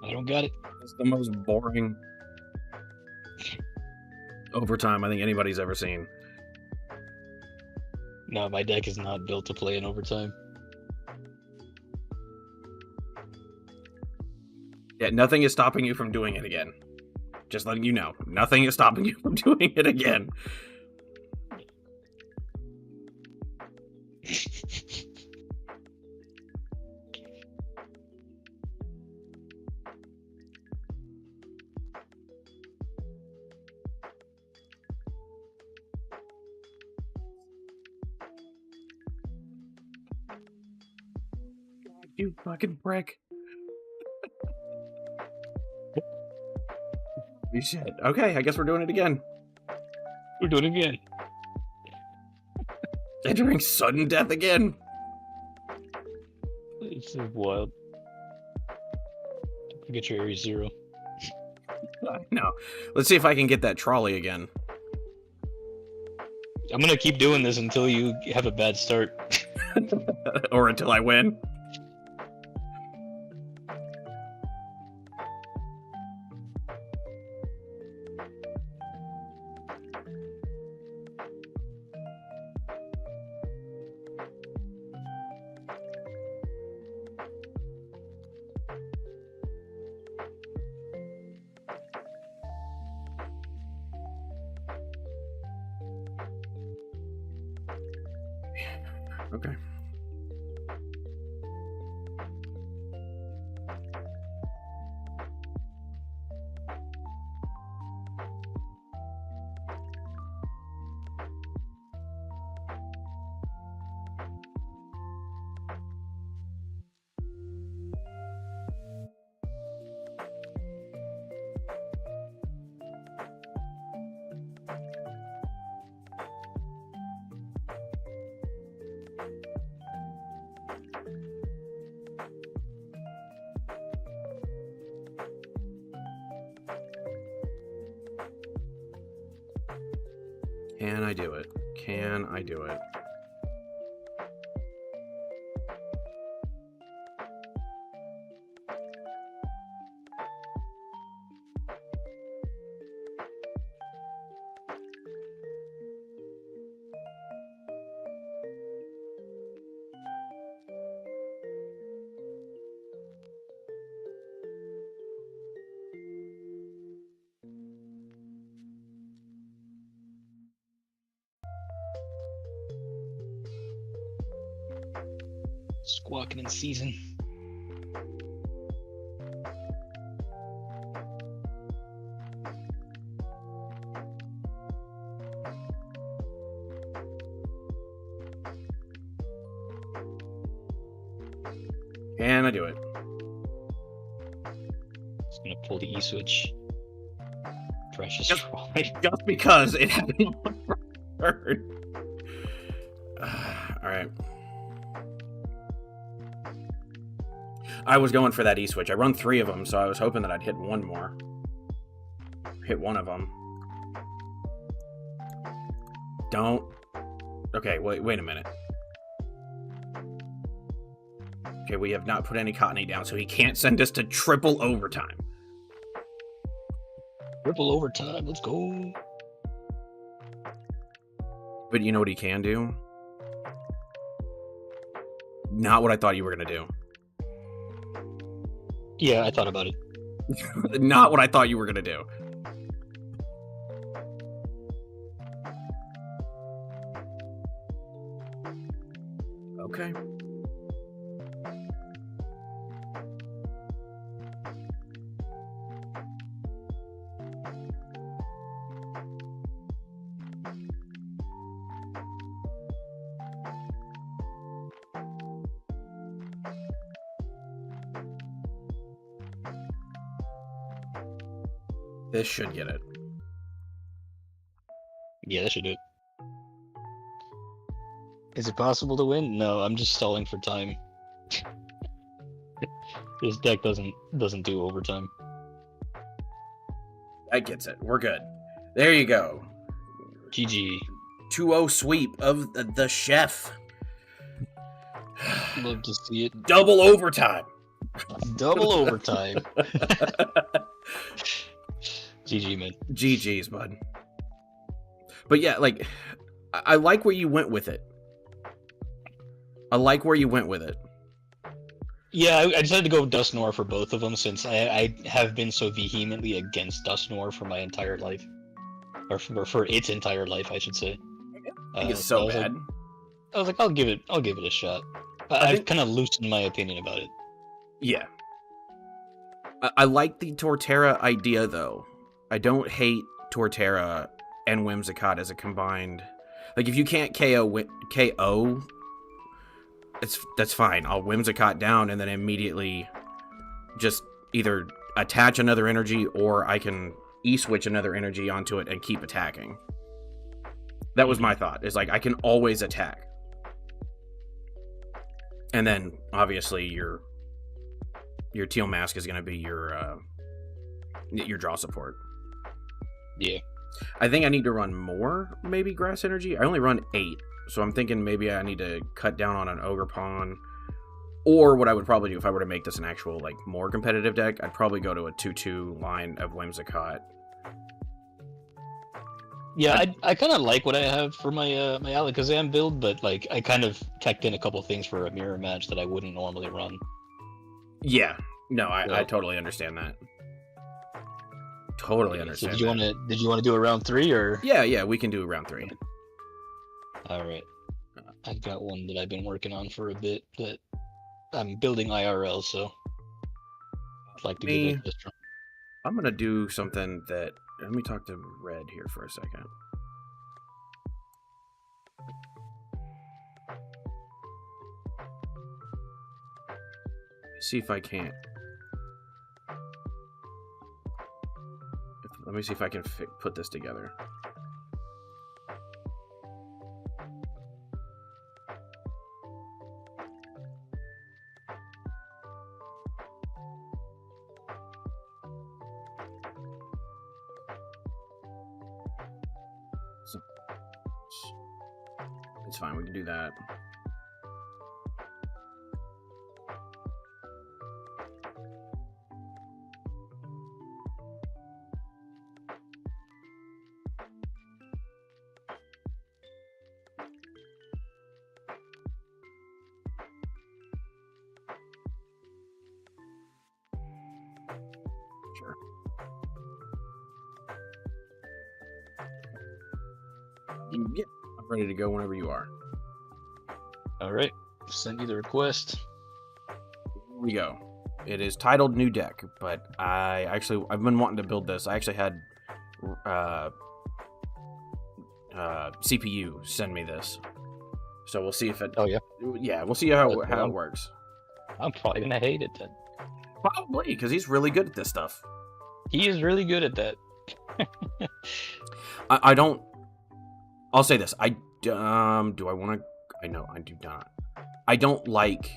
I don't got it. It's the most boring overtime I think anybody's ever seen. No, my deck is not built to play in overtime. Yeah, nothing is stopping you from doing it again. Just letting you know. Nothing is stopping you from doing it again. You fucking prick. Holy shit. Okay, I guess we're doing it again. We're doing it again. Entering sudden death again. It's so wild. Don't forget your Ares 0. No. Let's see if I can get that trolley again. I'm gonna keep doing this until you have a bad start. Or until I win. Okay. Can I do it? Can I do it? Squawking in season. And I do it. Just gonna pull the E switch. Precious Yep. Troy. Just because it happened on third. Alright. I was going for that E switch. I run 3 of them, so I was hoping that I'd hit one more. Hit one of them. Don't. Okay, wait a minute. Okay, we have not put any Cottony down, so he can't send us to triple overtime. Triple overtime. Let's go. But you know what he can do? Not what I thought you were going to do. Yeah, I thought about it. Not what I thought you were going to do. Okay. This should get it. Yeah, that should do it. Is it possible to win? No, I'm just stalling for time. This deck doesn't do overtime. That gets it. We're good. There you go. GG. 2-0 sweep of the chef. Love to see it. Double overtime. Double overtime. GG, man. GG's, bud. But yeah, like, I like where you went with it. Yeah, I decided to go Dust Noir for both of them since I have been so vehemently against Dust Noir for my entire life. Or for its entire life, I should say. I think it's so bad. I was like, I'll give it a shot. I've kind of loosened my opinion about it. Yeah. I like the Torterra idea, though. I don't hate Torterra and Whimsicott as a combined... Like, if you can't KO, that's fine. I'll Whimsicott down and then immediately just either attach another energy or I can E-switch another energy onto it and keep attacking. That was my thought. Is like, I can always attack. And then, obviously, your Teal Mask is going to be your draw support. Yeah. I think I need to run more, maybe, Grass Energy. I only run 8, so I'm thinking maybe I need to cut down on an Ogre Pawn. Or what I would probably do if I were to make this an actual, like, more competitive deck, I'd probably go to a 2-2 line of Whimsicott. Yeah, I kind of like what I have for my my Alakazam build, but like I kind of tacked in a couple things for a mirror match that I wouldn't normally run. Yeah, no, I totally understand that. Totally understand. So did you want to do a round 3 or? Yeah, we can do round 3. All right, I've got one that I've been working on for a bit that I'm building IRL, so I'd like to give it a try. I'm gonna do something that. Let me talk to Red here for a second. See if I can't. Let me see if I can put this together. It's fine, we can do that. Sure. Yeah, I'm ready to go whenever you are. All right, Just send you the request. Here we go. It is titled New Deck, but I've been wanting to build this. I actually had CPU send me this, so we'll see if it. Oh yeah. Yeah, we'll see how Okay, it works. I'm probably gonna hate it then. Probably because he's really good at this stuff. He is really good at that. I don't. I'll say this. Do I want to? I know I do not. I don't like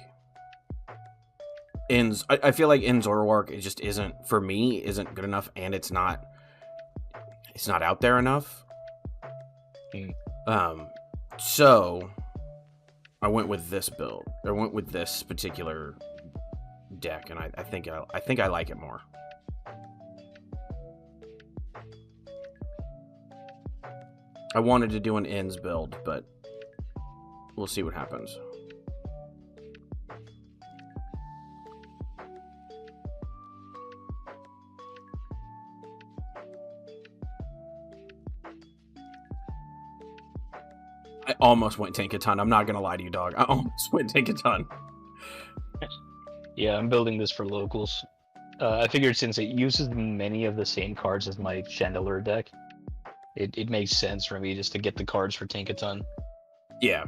ends. I feel like ends or work. It just isn't for me. Isn't good enough, and it's not. It's not out there enough. So I went with this build. I went with this particular deck, and I think I like it more. I wanted to do an ends build, but we'll see what happens. I almost went tank a ton. I'm not gonna lie to you, dog. I almost went tank a ton. Yeah, I'm building this for locals. I figured since it uses many of the same cards as my Chandelier deck, it makes sense for me just to get the cards for Tinkaton. Yeah.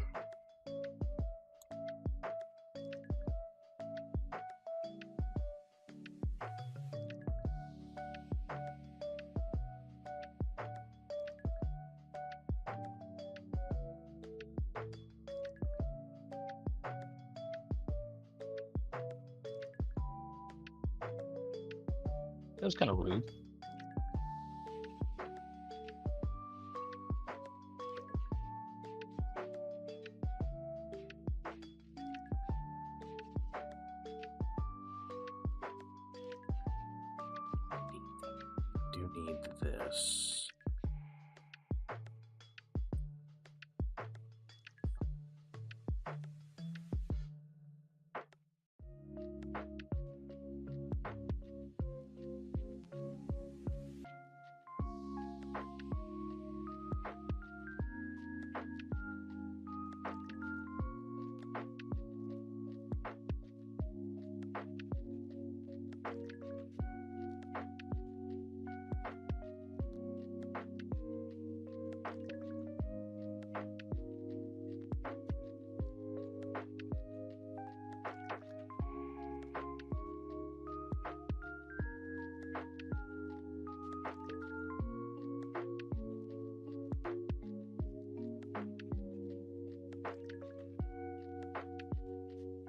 That was kind of rude. Do need this.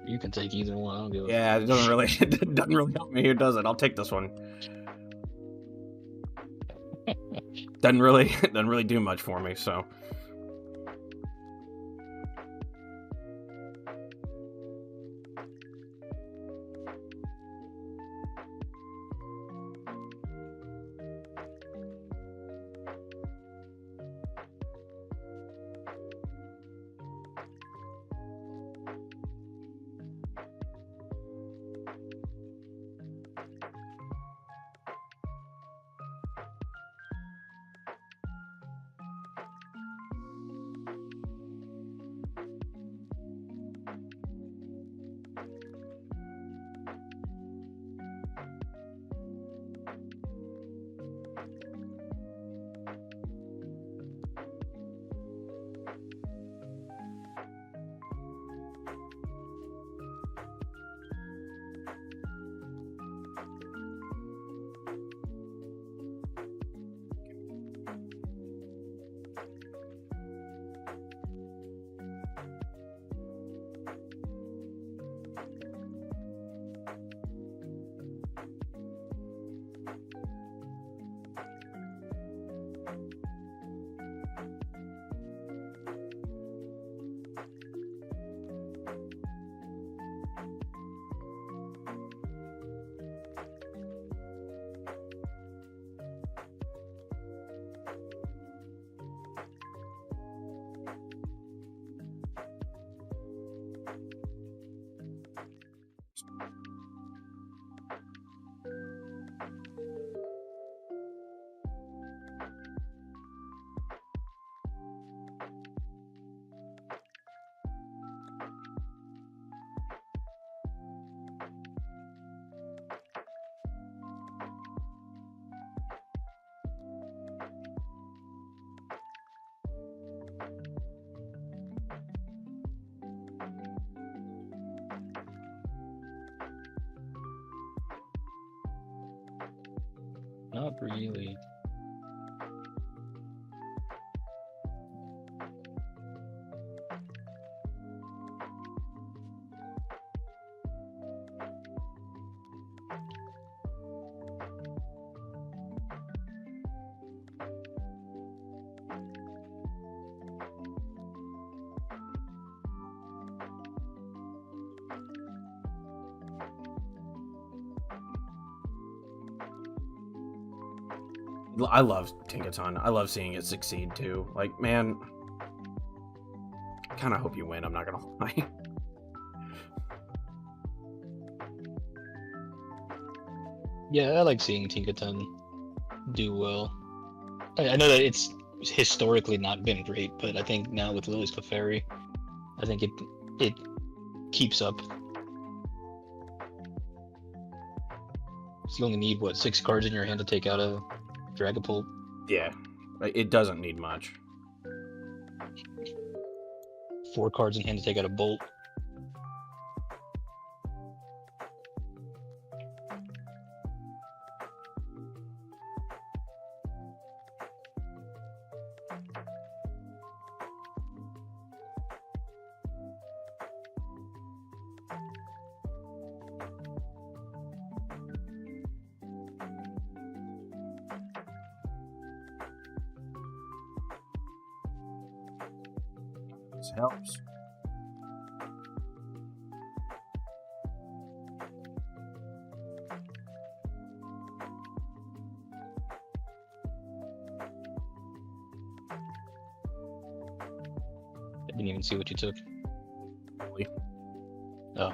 You can take either one. I don't give a Yeah, it doesn't really it doesn't really help me here, does it? I'll take this one. Doesn't really do much for me, so. Not really. I love Tinkaton. I love seeing it succeed too. Like, man, I kind of hope you win. I'm not gonna lie. Yeah, I like seeing Tinkaton do well. I know that it's historically not been great, but I think now with Lily's Clefairy, I think it keeps up. So you only need, what, 6 cards in your hand to take out a Dragapult? Yeah, it doesn't need much. 4 cards in hand to take out a Bolt. This helps. I didn't even see what you took. Really. Oh.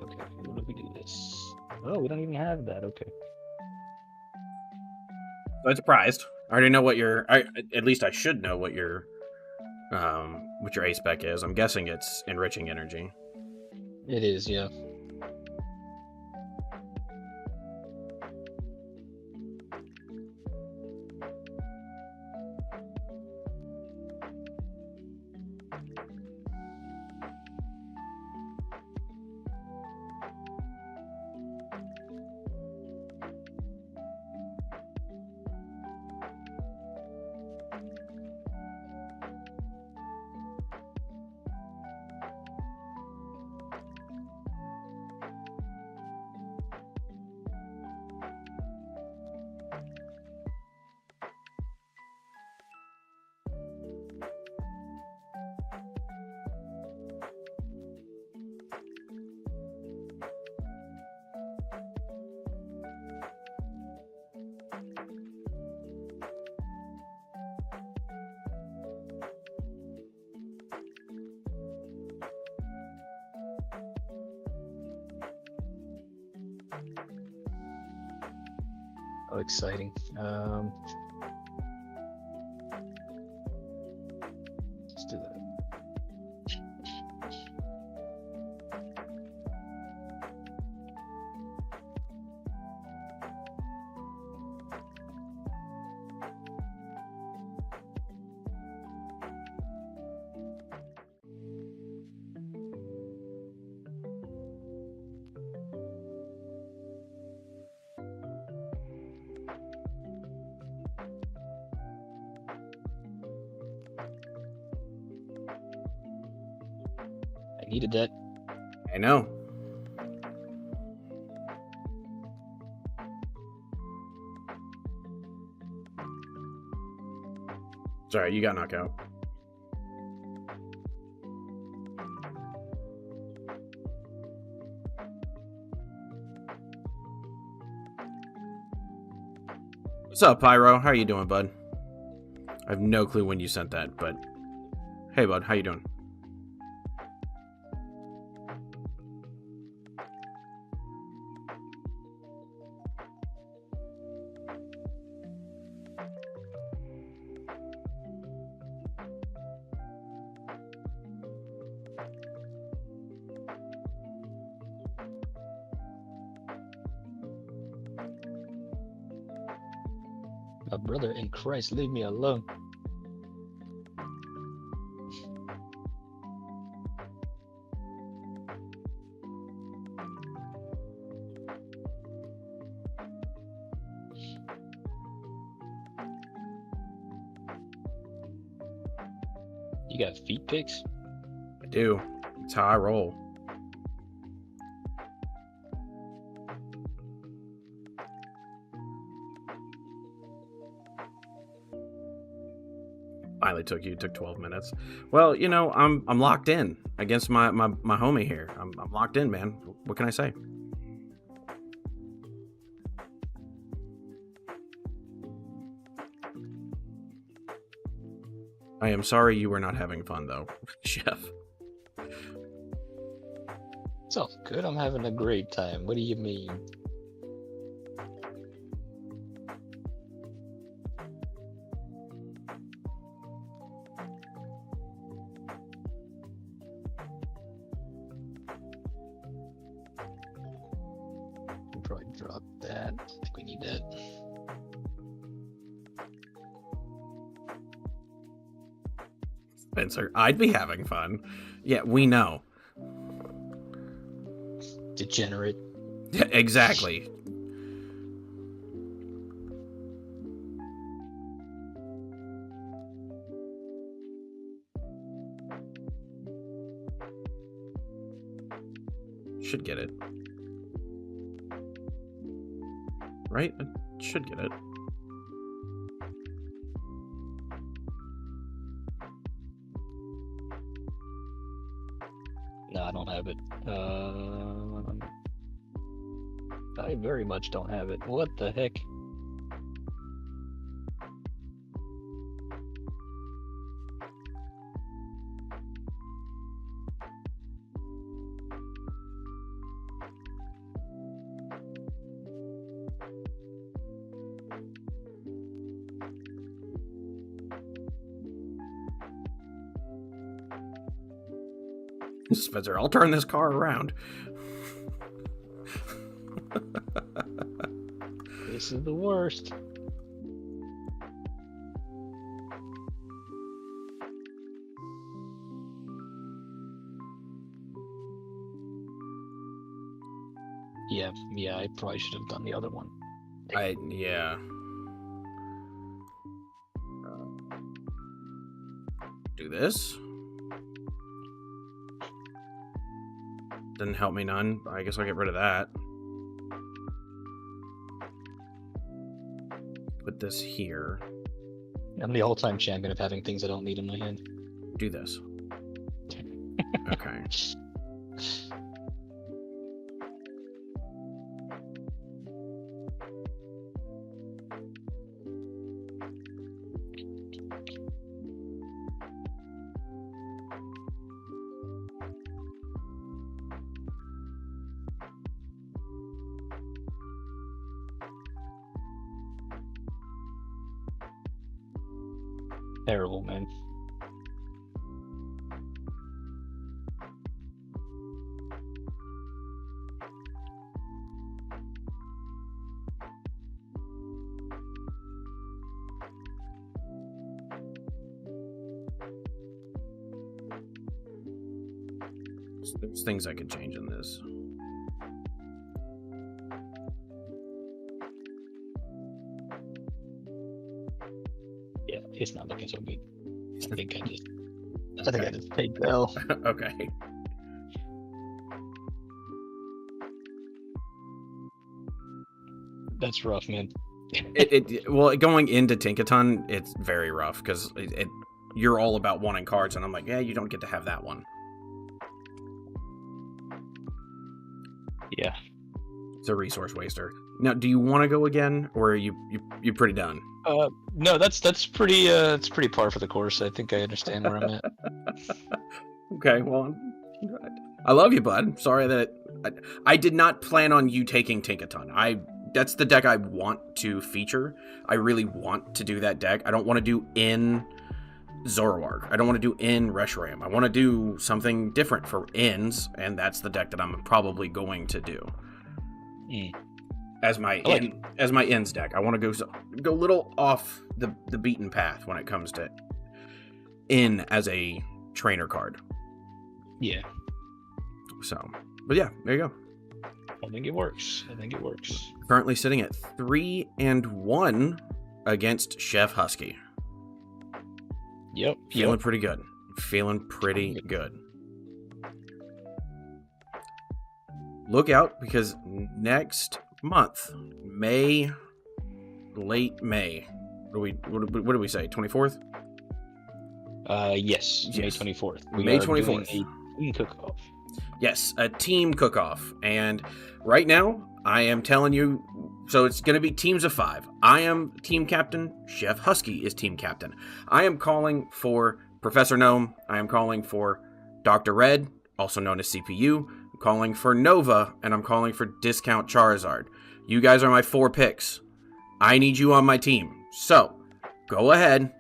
Okay, what do we do this? Oh, we don't even have that. Okay. So I'm surprised. I already know what at least I should know what your ace spec is. I'm guessing it's enriching energy. It is, yeah. Oh, exciting. Let's do that. I needed that. I know. Sorry, you got knocked out. What's up, Pyro? How are you doing, bud? I have no clue when you sent that, but Hey, bud. How you doing? My brother in Christ, leave me alone. You got feet pics? I do. It's how I roll. Finally took 12 minutes. Well, you know, I'm locked in against my homie here. I'm locked in, man. What can I say? I am sorry you were not having fun, though, Chef. It's all good. I'm having a great time. What do you mean? We'll probably drop that. I think we need that. Spencer, I'd be having fun. Yeah, we know. Degenerate. Yeah, exactly. Should get it. Right? I should get it. No, I don't have it. I very much don't have it. What the heck? Spencer, I'll turn this car around. This is the worst. Yeah, I probably should have done the other one. Yeah. Do this. Didn't help me none. I guess I'll get rid of that. Put this here. I'm the all-time champion of having things I don't need in my hand. Do this. Okay. Terrible, man. There's things I could change in this. Yeah, it's not looking so good. I think I just paid the L. Okay. That's rough, man. Well, going into Tinkaton, it's very rough because you're all about wanting cards, and I'm like, yeah, you don't get to have that one. Yeah. It's a resource waster. Now, do you want to go again, or are you pretty done? No, that's pretty par for the course. I think I understand where I'm at. Okay, well, I love you, bud. Sorry that I did not plan on you taking Tinkaton. That's the deck I want to feature. I really want to do that deck. I don't want to do in Zoroark. I don't want to do in Reshiram. I want to do something different for ins, and that's the deck that I'm probably going to do. As my ins deck. I want to go a little off the beaten path when it comes to in as a trainer card. Yeah. So, but yeah, there you go. I think it works. Currently sitting at 3-1 against Chef Husky. Yep. Feeling pretty good. Look out, because next month, late May. What do we say? 24th? Yes. May 24th. May 24th. A team cook-off. Yes, a team cook-off. And right now, I am telling you, so it's going to be teams of 5. I am team captain. Chef Husky is team captain. I am calling for Professor Gnome. I am calling for Dr. Red, also known as CPU. I'm calling for Nova, and I'm calling for Discount Charizard. You guys are my 4 picks. I need you on my team. So, go ahead.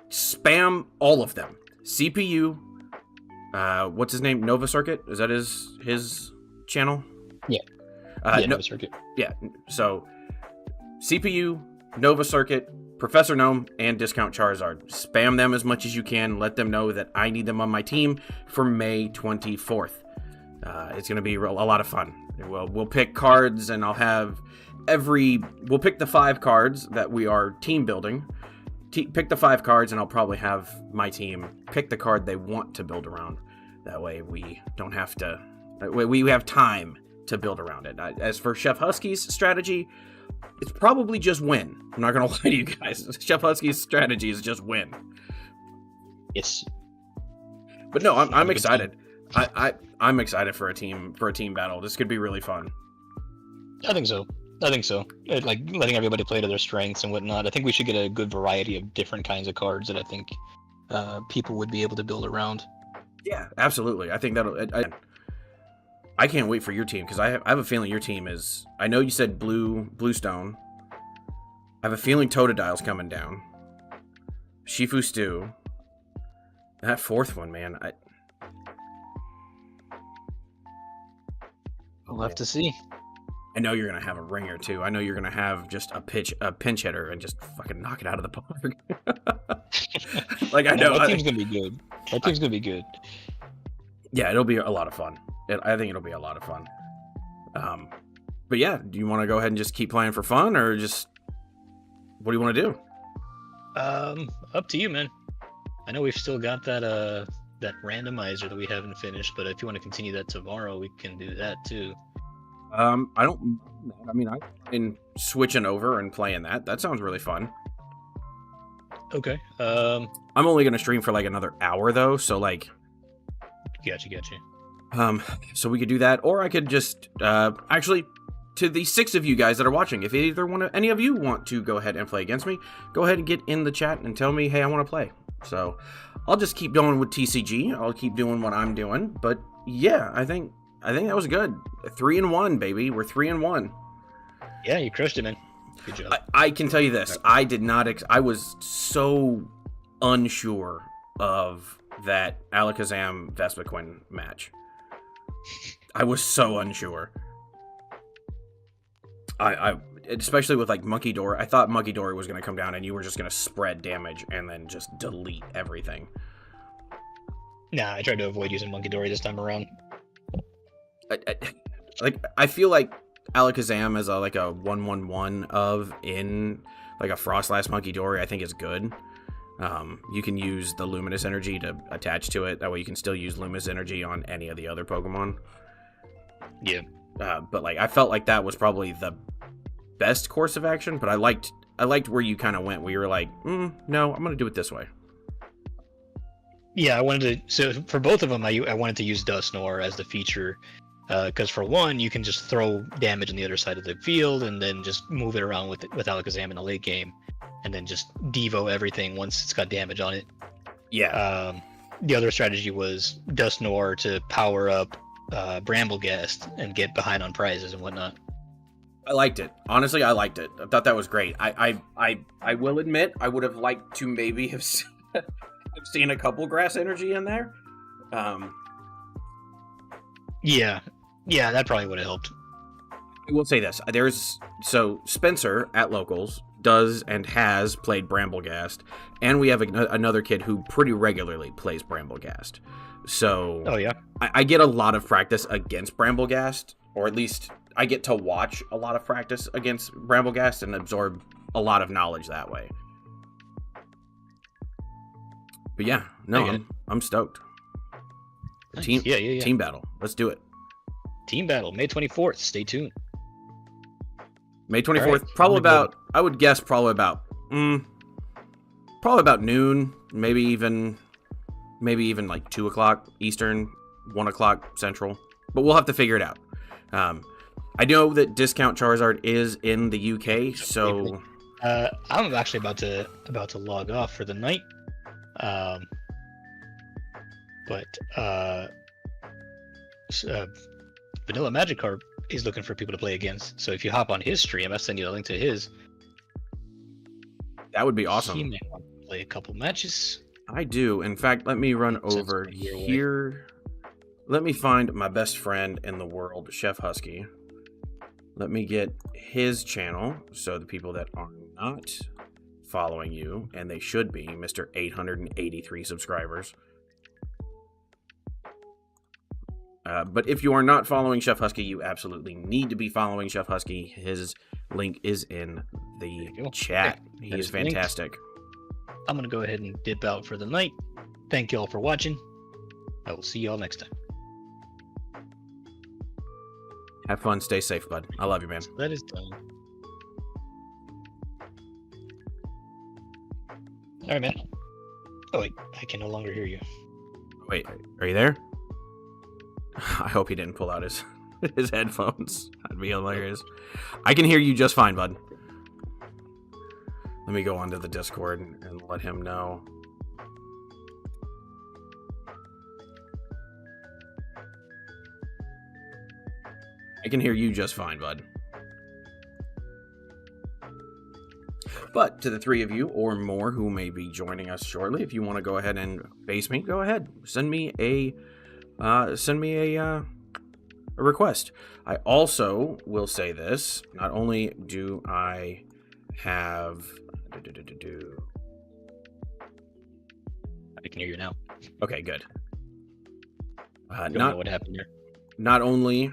Spam all of them. CPU, what's his name? Nova Circuit? Is that his channel? Yeah. Nova Circuit. Yeah. So, CPU, Nova Circuit, Professor Gnome, and Discount Charizard. Spam them as much as you can. Let them know that I need them on my team for May 24th. It's going to be a lot of fun. We'll pick cards, and I'll have we'll pick the 5 cards that we are team building. Pick the 5 cards, and I'll probably have my team pick the card they want to build around. That way we don't have to... We have time to build around it. As for Chef Husky's strategy, it's probably just win. I'm not going to lie to you guys. Chef Husky's strategy is just win. Yes. But no, I'm excited. I'm excited for a team battle. This could be really fun. I think so. Like letting everybody play to their strengths and whatnot. I think we should get a good variety of different kinds of cards that I think people would be able to build around. Yeah, absolutely. I think I can't wait for your team, because I have a feeling your team is... I know you said Bluestone. I have a feeling Totodile's coming down. Shifu Stew. That 4th one, man. We'll have to see. I know you're going to have a ringer, too. I know you're going to have just a pinch hitter and just fucking knock it out of the park. Like, I know. That team's going to be good. Yeah, it'll be a lot of fun. I think it'll be a lot of fun. But yeah, do you want to go ahead and just keep playing for fun, or just... What do you want to do? Up to you, man. I know we've still got that randomizer that we haven't finished, but if you want to continue that tomorrow, we can do that too. In switching over and playing that sounds really fun. Okay. I'm only gonna stream for like another hour though, so like. Gotcha. So we could do that, or I could just actually, to the 6 of you guys that are watching, if any of you want to go ahead and play against me, go ahead and get in the chat and tell me, hey, I want to play. So I'll just keep going with TCG. I'll keep doing what I'm doing. But yeah, I think that was good. 3-1, baby. We're 3-1. Yeah, you crushed it, man. Good job. I can tell you this. I did not. I was so unsure of that Alakazam Vespiquen match. I was so unsure. I especially with like Monkey Dory. I thought Monkey Dory was going to come down and you were just going to spread damage and then just delete everything. Nah, I tried to avoid using Monkey Dory this time around. I feel like Alakazam as a 1/1/1 of in like a Frostlass Monkey Dory, I think is good. You can use the Luminous Energy to attach to it. That way you can still use Luminous Energy on any of the other Pokemon. Yeah. But like I felt like that was probably the best course of action, but I liked where you kind of went, where you were like, no, I'm going to do it this way. Yeah, so for both of them, I wanted to use Dusknoir as the feature, because for one, you can just throw damage on the other side of the field and then just move it around with Alakazam in the late game, and then just Devo everything once it's got damage on it. Yeah. the other strategy was Dust Noir to power up Bramblegast and get behind on prizes and whatnot. I liked it. Honestly, I liked it. I thought that was great. I will admit I would have liked to maybe have seen a couple grass energy in there. Yeah, that probably would have helped. I will say this. So Spencer at Locals does and has played Bramblegast, and we have another kid who pretty regularly plays Bramblegast. So Oh yeah. I get a lot of practice against Bramblegast, or at least I get to watch a lot of practice against Bramblegast and absorb a lot of knowledge that way. But yeah, no, I'm stoked. Nice. Team, Yeah. Team battle. Let's do it. Team battle, May 24th. Stay tuned. May 24th, All right. probably about, I would guess probably about noon, maybe even like 2 o'clock Eastern, 1 o'clock Central, but we'll have to figure it out. I know that Discount Charizard is in the UK, so I'm actually about to log off for the night. Vanilla Magikarp is looking for people to play against. So if you hop on his stream, I'll send you a link to his. that would be He awesome. may want to play a couple matches. I do. In fact, let me run over your way. here. Let me find my best friend in the world, Chef Husky. Let me get his channel, so the people that are not following you, and they should be, Mr. 883 subscribers. But if you are not following Chef Husky, you absolutely need to be following Chef Husky. His link is in the chat. Okay, He is there's the link. fantastic. I'm going to go ahead and dip out for the night. Thank you all for watching. I will see you all next time. Have fun. Stay safe, bud. I love you, man. That is done. All right, man. Oh, wait. I can no longer hear you. Wait, are you there? I hope he didn't pull out his headphones. That'd be hilarious. I can hear you just fine, bud. Let me go onto the Discord and let him know. I can hear you just fine, bud. But to the three of you or more who may be joining us shortly, if you want to go ahead and face me, go ahead. Send me a request. I also will say this. Not only do I have... I can hear you now. Okay, good. Don't know what happened here. Not only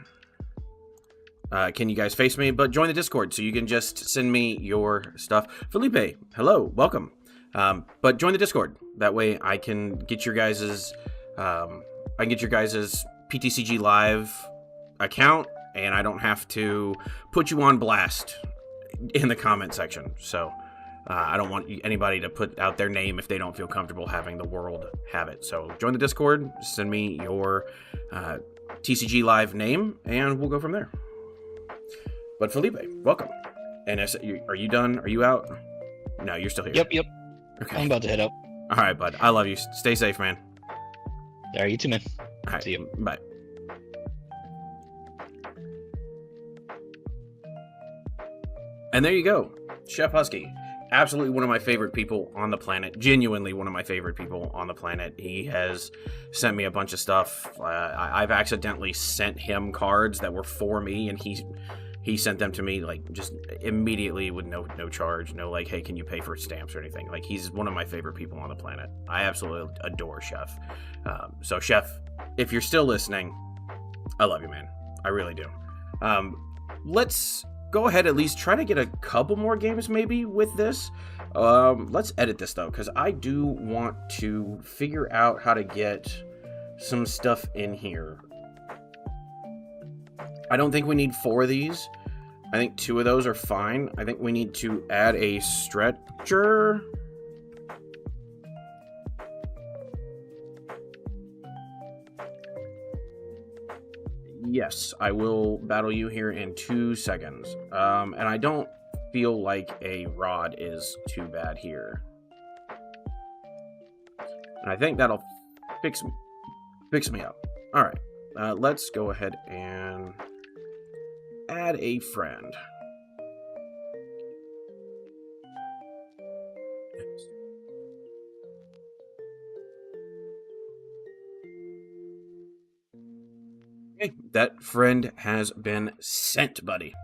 can you guys face me, but join the Discord so you can just send me your stuff. Felipe, hello, welcome. But join the Discord. That way I can get your guys's PTCG Live account, and I don't have to put you on blast in the comment section. So I don't want anybody to put out their name if they don't feel comfortable having the world have it. So join the Discord, send me your TCG Live name, and we'll go from there. But Felipe, welcome. And are you done? Are you out? No, you're still here. Yep. Okay. I'm about to head out. All right, bud. I love you. Stay safe, man. All right, you too, man. All right. See you. Bye. And there you go. Chef Husky. Absolutely one of my favorite people on the planet. Genuinely one of my favorite people on the planet. He has sent me a bunch of stuff. I've accidentally sent him cards that were for me, and he sent them to me like just immediately with no charge. No like, hey, can you pay for stamps or anything? Like, he's one of my favorite people on the planet. I absolutely adore Chef. So Chef, if you're still listening, I love you, man. I really do. Let's go ahead, at least try to get a couple more games maybe with this. Let's edit this though, because I do want to figure out how to get some stuff in here. I don't think we need 4 of these. I think 2 of those are fine. I think we need to add a stretcher. Yes, I will battle you here in 2 seconds. And I don't feel like a rod is too bad here. And I think that'll Picks me up. All right. Let's go ahead and add a friend. Okay, that friend has been sent, buddy.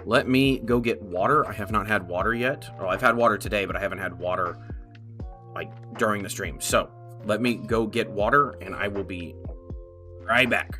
Let me go get water. I have not had water yet. Well, I've had water today, but I haven't had water like during the stream. So let me go get water, and I will be right back.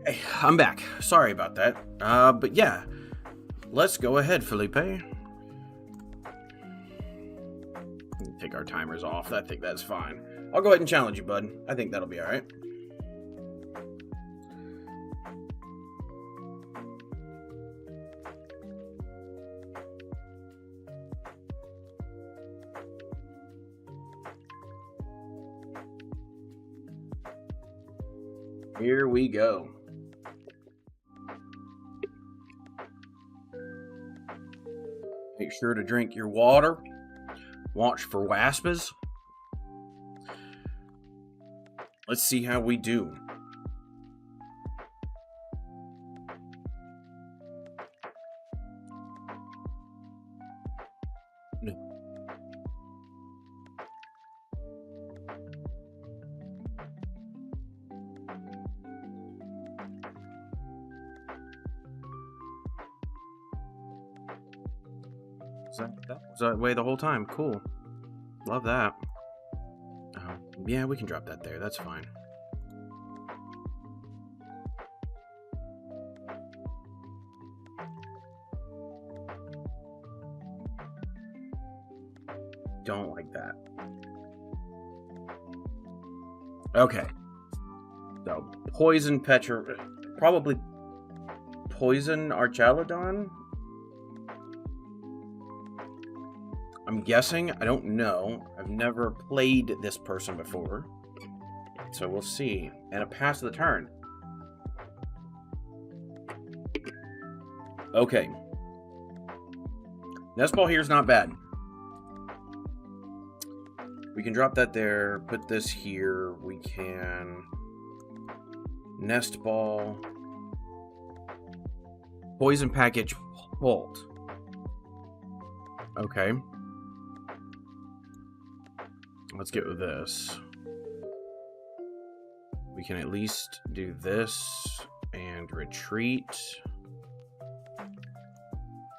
Hey, I'm back. Sorry about that. But yeah, let's go ahead, Felipe. Take our timers off. I think that's fine. I'll go ahead and challenge you, bud. I think that'll be all right. Here we go. Make sure to drink your water. Watch for wasps. Let's see how we do. That was that way the whole time. Cool. Love that. Yeah, we can drop that there. That's fine. Don't like that. Okay. So, poison probably poison Archaludon? I'm guessing. I don't know. I've never played this person before. So we'll see. And a pass of the turn. Okay. Nest Ball here is not bad. We can drop that there. Put this here. We can... Nest Ball. Poison Package Bolt. Okay. Let's get with this. We can at least do this and retreat.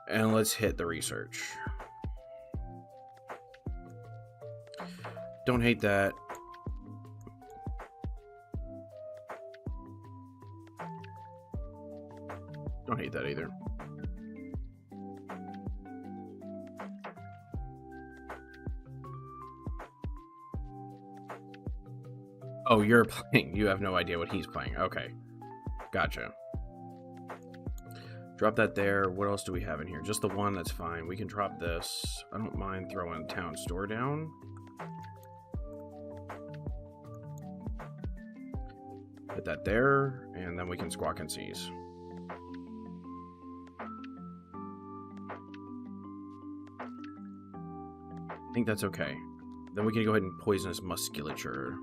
And let's hit the research. Don't hate that. Don't hate that either. Oh, you're playing. You have no idea what he's playing. Okay. Gotcha. Drop that there. What else do we have in here? Just the one, that's fine. We can drop this. I don't mind throwing Town Store down. Put that there, and then we can Squawk and Seize. I think that's okay. Then we can go ahead and Poisonous Musculature.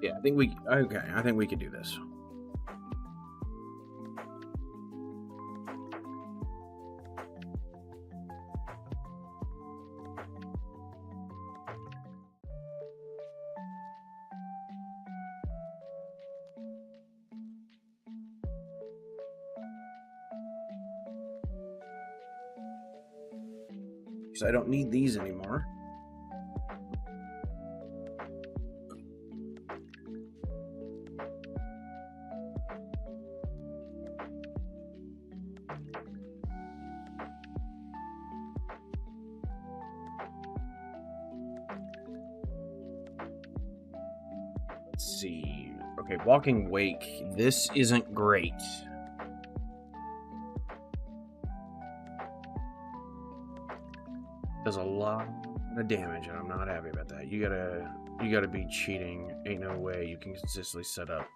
Yeah, I think we... Okay, I think we could do this. So I don't need these anymore. Let's see. Okay, Walking Wake. This isn't great. Does a lot of damage, and I'm not happy about that. You gotta be cheating. Ain't no way you can consistently set up.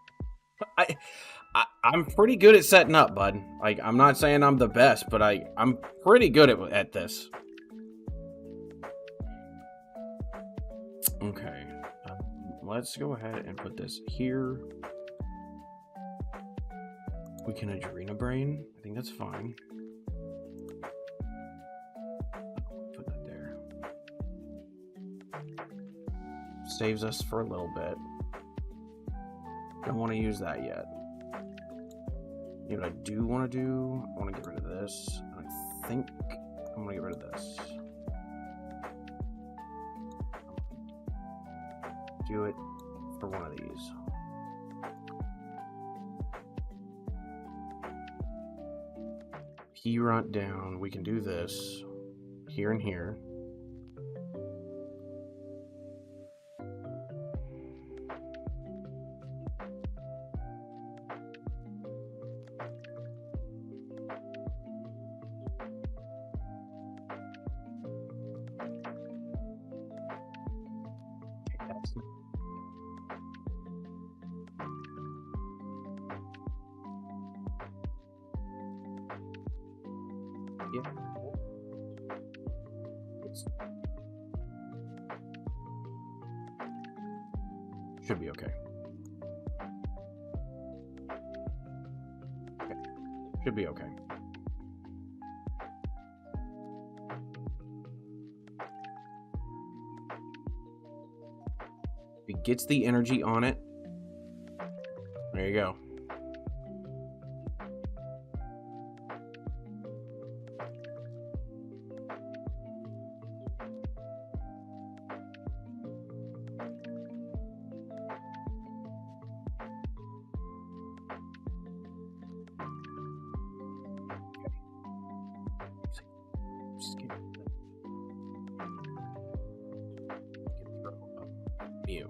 I'm pretty good at setting up, bud. Like, I'm not saying I'm the best, but I'm pretty good at this. Okay, let's go ahead and put this here. We can Adrena Brain. I think that's fine. Put that there. Saves us for a little bit. Don't want to use that yet. You know what I do want to do? I want to get rid of this. I think I'm going to get rid of this. Do it for one of these. He-Runt down. We can do this here and here. Yeah. It's... Should be okay. Should be okay. It gets the energy on it. There you go. You.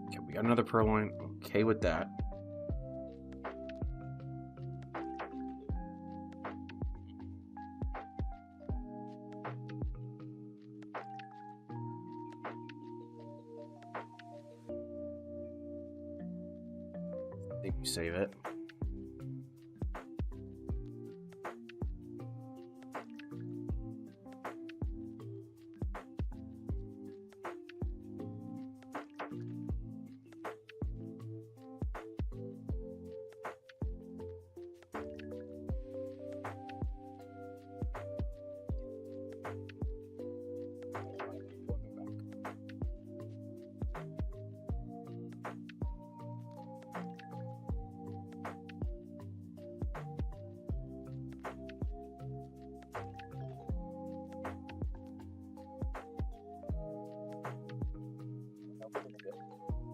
Okay, we got another purloin. Okay with that. I think we save it.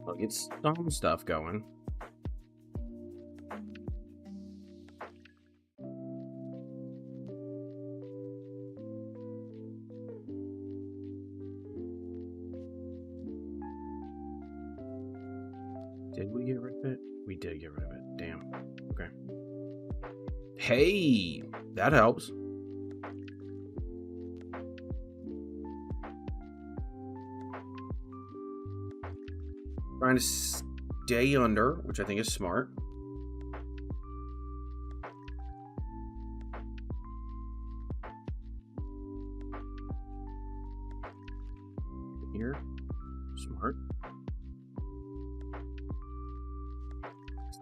I'll get some stuff going. Did we get rid of it? We did get rid of it. Damn. Okay. Hey, that helps. Trying to stay under, which I think is smart. Here, smart.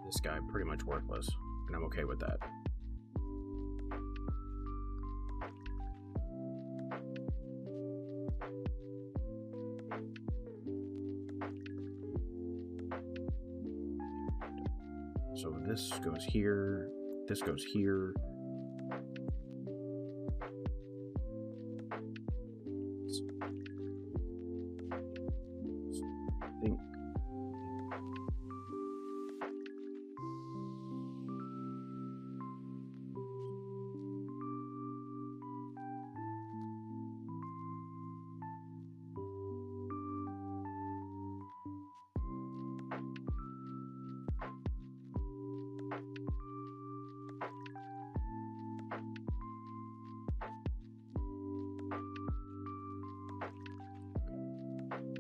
This guy pretty much worthless, and I'm okay with that. So this goes here, this goes here. I think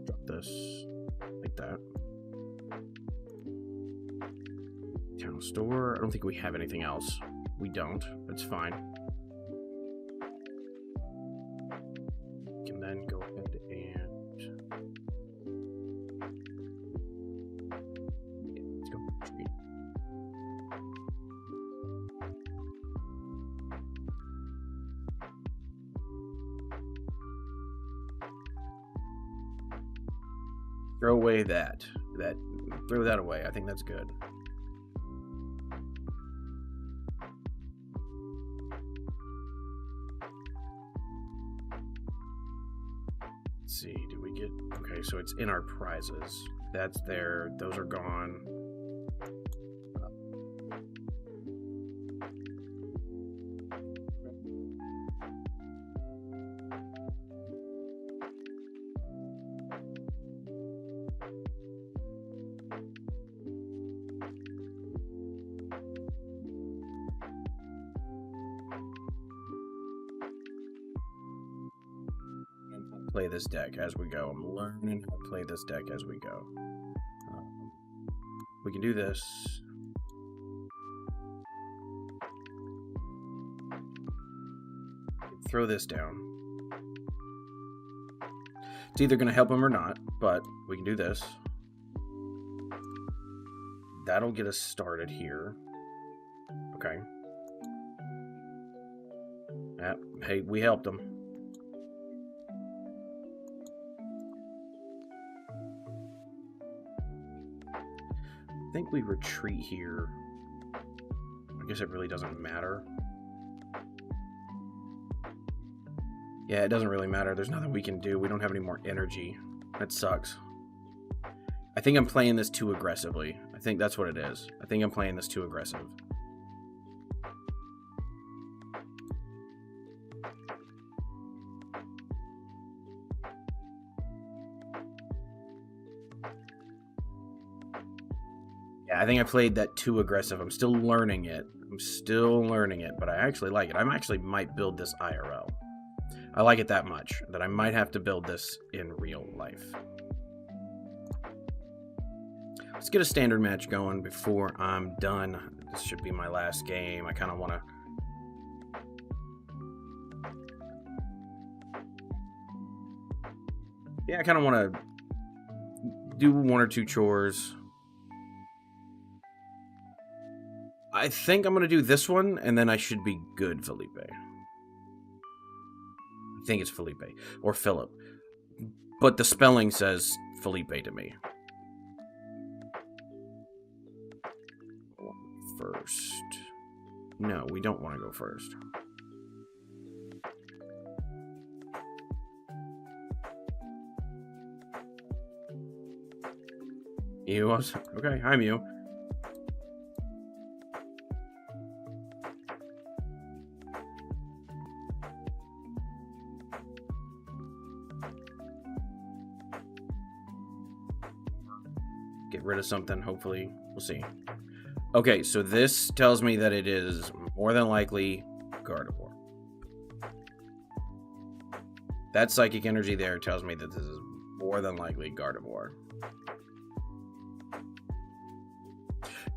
drop this like that. Town store. I don't think we have anything else. We don't. That's fine. We can then go ahead and let's go. Throw away that. Throw that away. I think that's good. Let's see, did we get... Okay, so it's in our prizes. That's there. Those are gone. play this deck as we go. I'm learning how to play this deck as we go. We can do this. Throw this down. It's either going to help him or not, but we can do this. That'll get us started here. Okay. Yep. Hey, we helped him. I think we retreat here. I guess it really doesn't matter. Yeah, it doesn't really matter. There's nothing we can do. We don't have any more energy. That sucks. I think I'm playing this too aggressively. I think that's what it is. I think I'm playing this too aggressive. Yeah, I think I played that too aggressive. I'm still learning it. But I actually like it. I actually might build this IRL. I like it that much that I might have to build this in real life. Let's get a standard match going before I'm done. This should be my last game. I kind of want to... Yeah, I kind of want to do one or two chores. I think I'm going to do this one, and then I should be good, Felipe. I think it's Felipe. Or Philip. But the spelling says Felipe to me. First. No, we don't want to go first. Mew. Okay, hi Mew. Get rid of something, hopefully. We'll see. Okay, so this tells me that it is more than likely Gardevoir. That psychic energy there tells me that this is more than likely Gardevoir.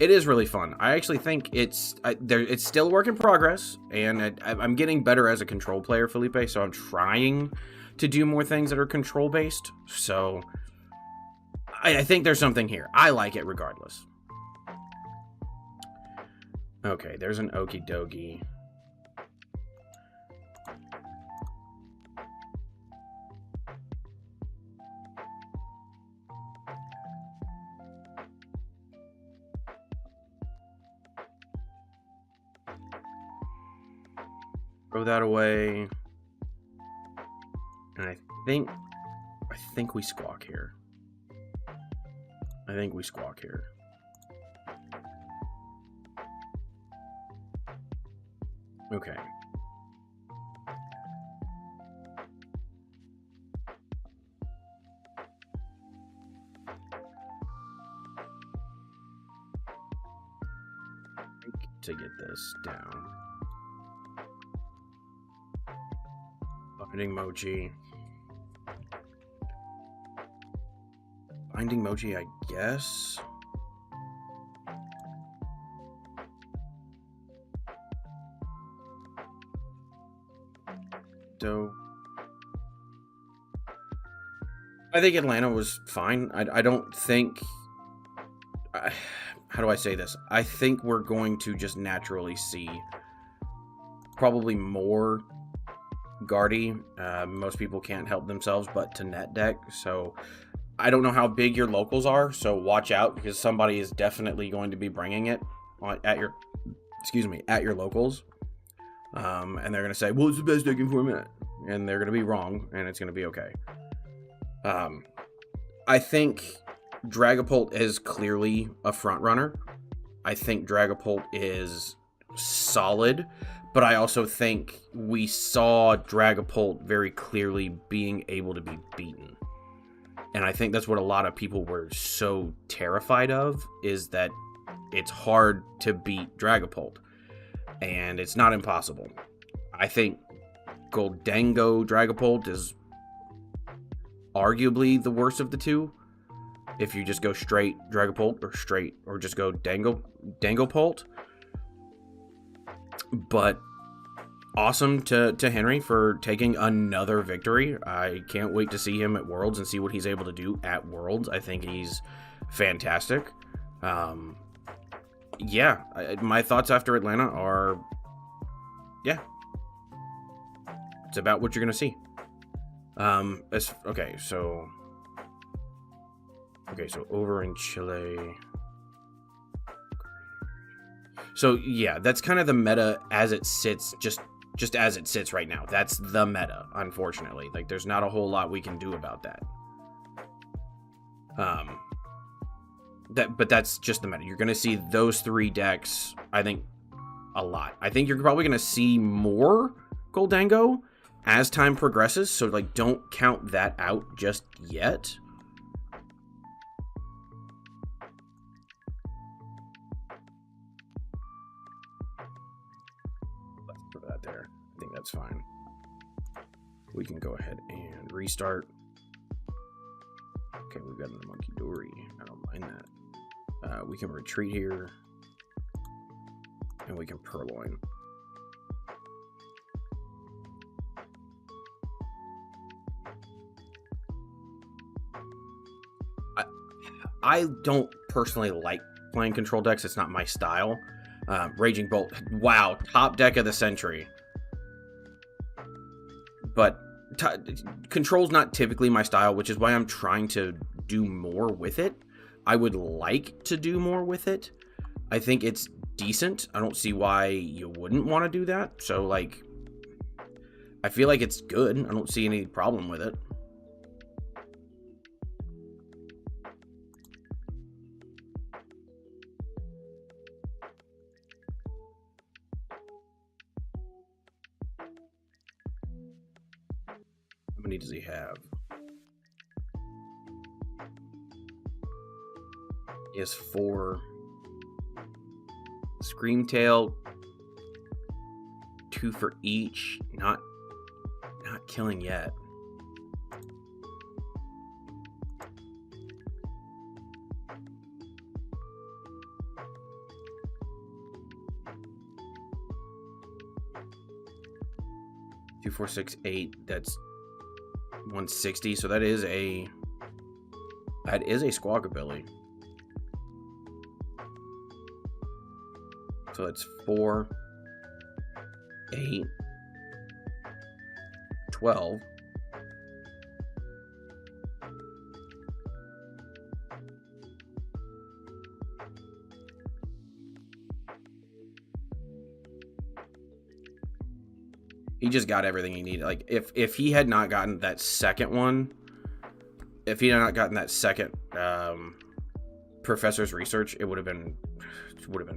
It is really fun. I actually think it's still a work in progress, and I'm getting better as a control player, Felipe, so I'm trying to do more things that are control-based. So I think there's something here. I like it regardless. Okay, there's an okie dokie. Throw that away. And I think we squawk here. I think we squawk here. Okay. To get this down. Binding Mochi. Binding Mochi, I guess. I think Atlanta was fine. I don't think... how do I say this? I think we're going to just naturally see probably more Guardy. Most people can't help themselves but to net deck. So I don't know how big your locals are. So watch out, because somebody is definitely going to be bringing it at your... Excuse me, at your locals. And they're going to say, well, it's the best deck in format. And they're going to be wrong, and it's going to be okay. I think Dragapult is clearly a front runner. I think Dragapult is solid, but I also think we saw Dragapult very clearly being able to be beaten. And I think that's what a lot of people were so terrified of, is that it's hard to beat Dragapult. And it's not impossible. I think Goldango Dragapult is arguably the worst of the two. If you just go straight Dragapult or just go Dangopult. But awesome to Henry for taking another victory. I can't wait to see him at Worlds and see what he's able to do at Worlds. I think he's fantastic. Yeah, my thoughts after Atlanta are, yeah, it's about what you're gonna see. Okay, so over in Chile. So yeah, that's kind of the meta as it sits, just as it sits right now. That's the meta, unfortunately. Like, there's not a whole lot we can do about that. But that's just the meta. You're going to see those three decks, I think, a lot. I think you're probably going to see more Goldango as time progresses, so, like, don't count that out just yet. Let's put that there. I think that's fine. We can go ahead and restart. Okay, we've got a Monkey Dory. I don't mind that. We can retreat here. And we can Purloin. I don't personally like playing control decks. It's not my style. Raging Bolt. Wow, top deck of the century. But control's not typically my style, which is why I'm trying to do more with it. I would like to do more with it. I think it's decent. I don't see why you wouldn't want to do that. So, like, I feel like it's good. I don't see any problem with it. How many does he have? He has 4. Screamtail, 2 for each. Not killing yet. Two, 4, 6, 8. That's 160. So that is a Squawkabilly. So that's 4, 8, 12. He just got everything he needed. Like, if he had not gotten that second one, if he had not gotten that second Professor's Research, it would have been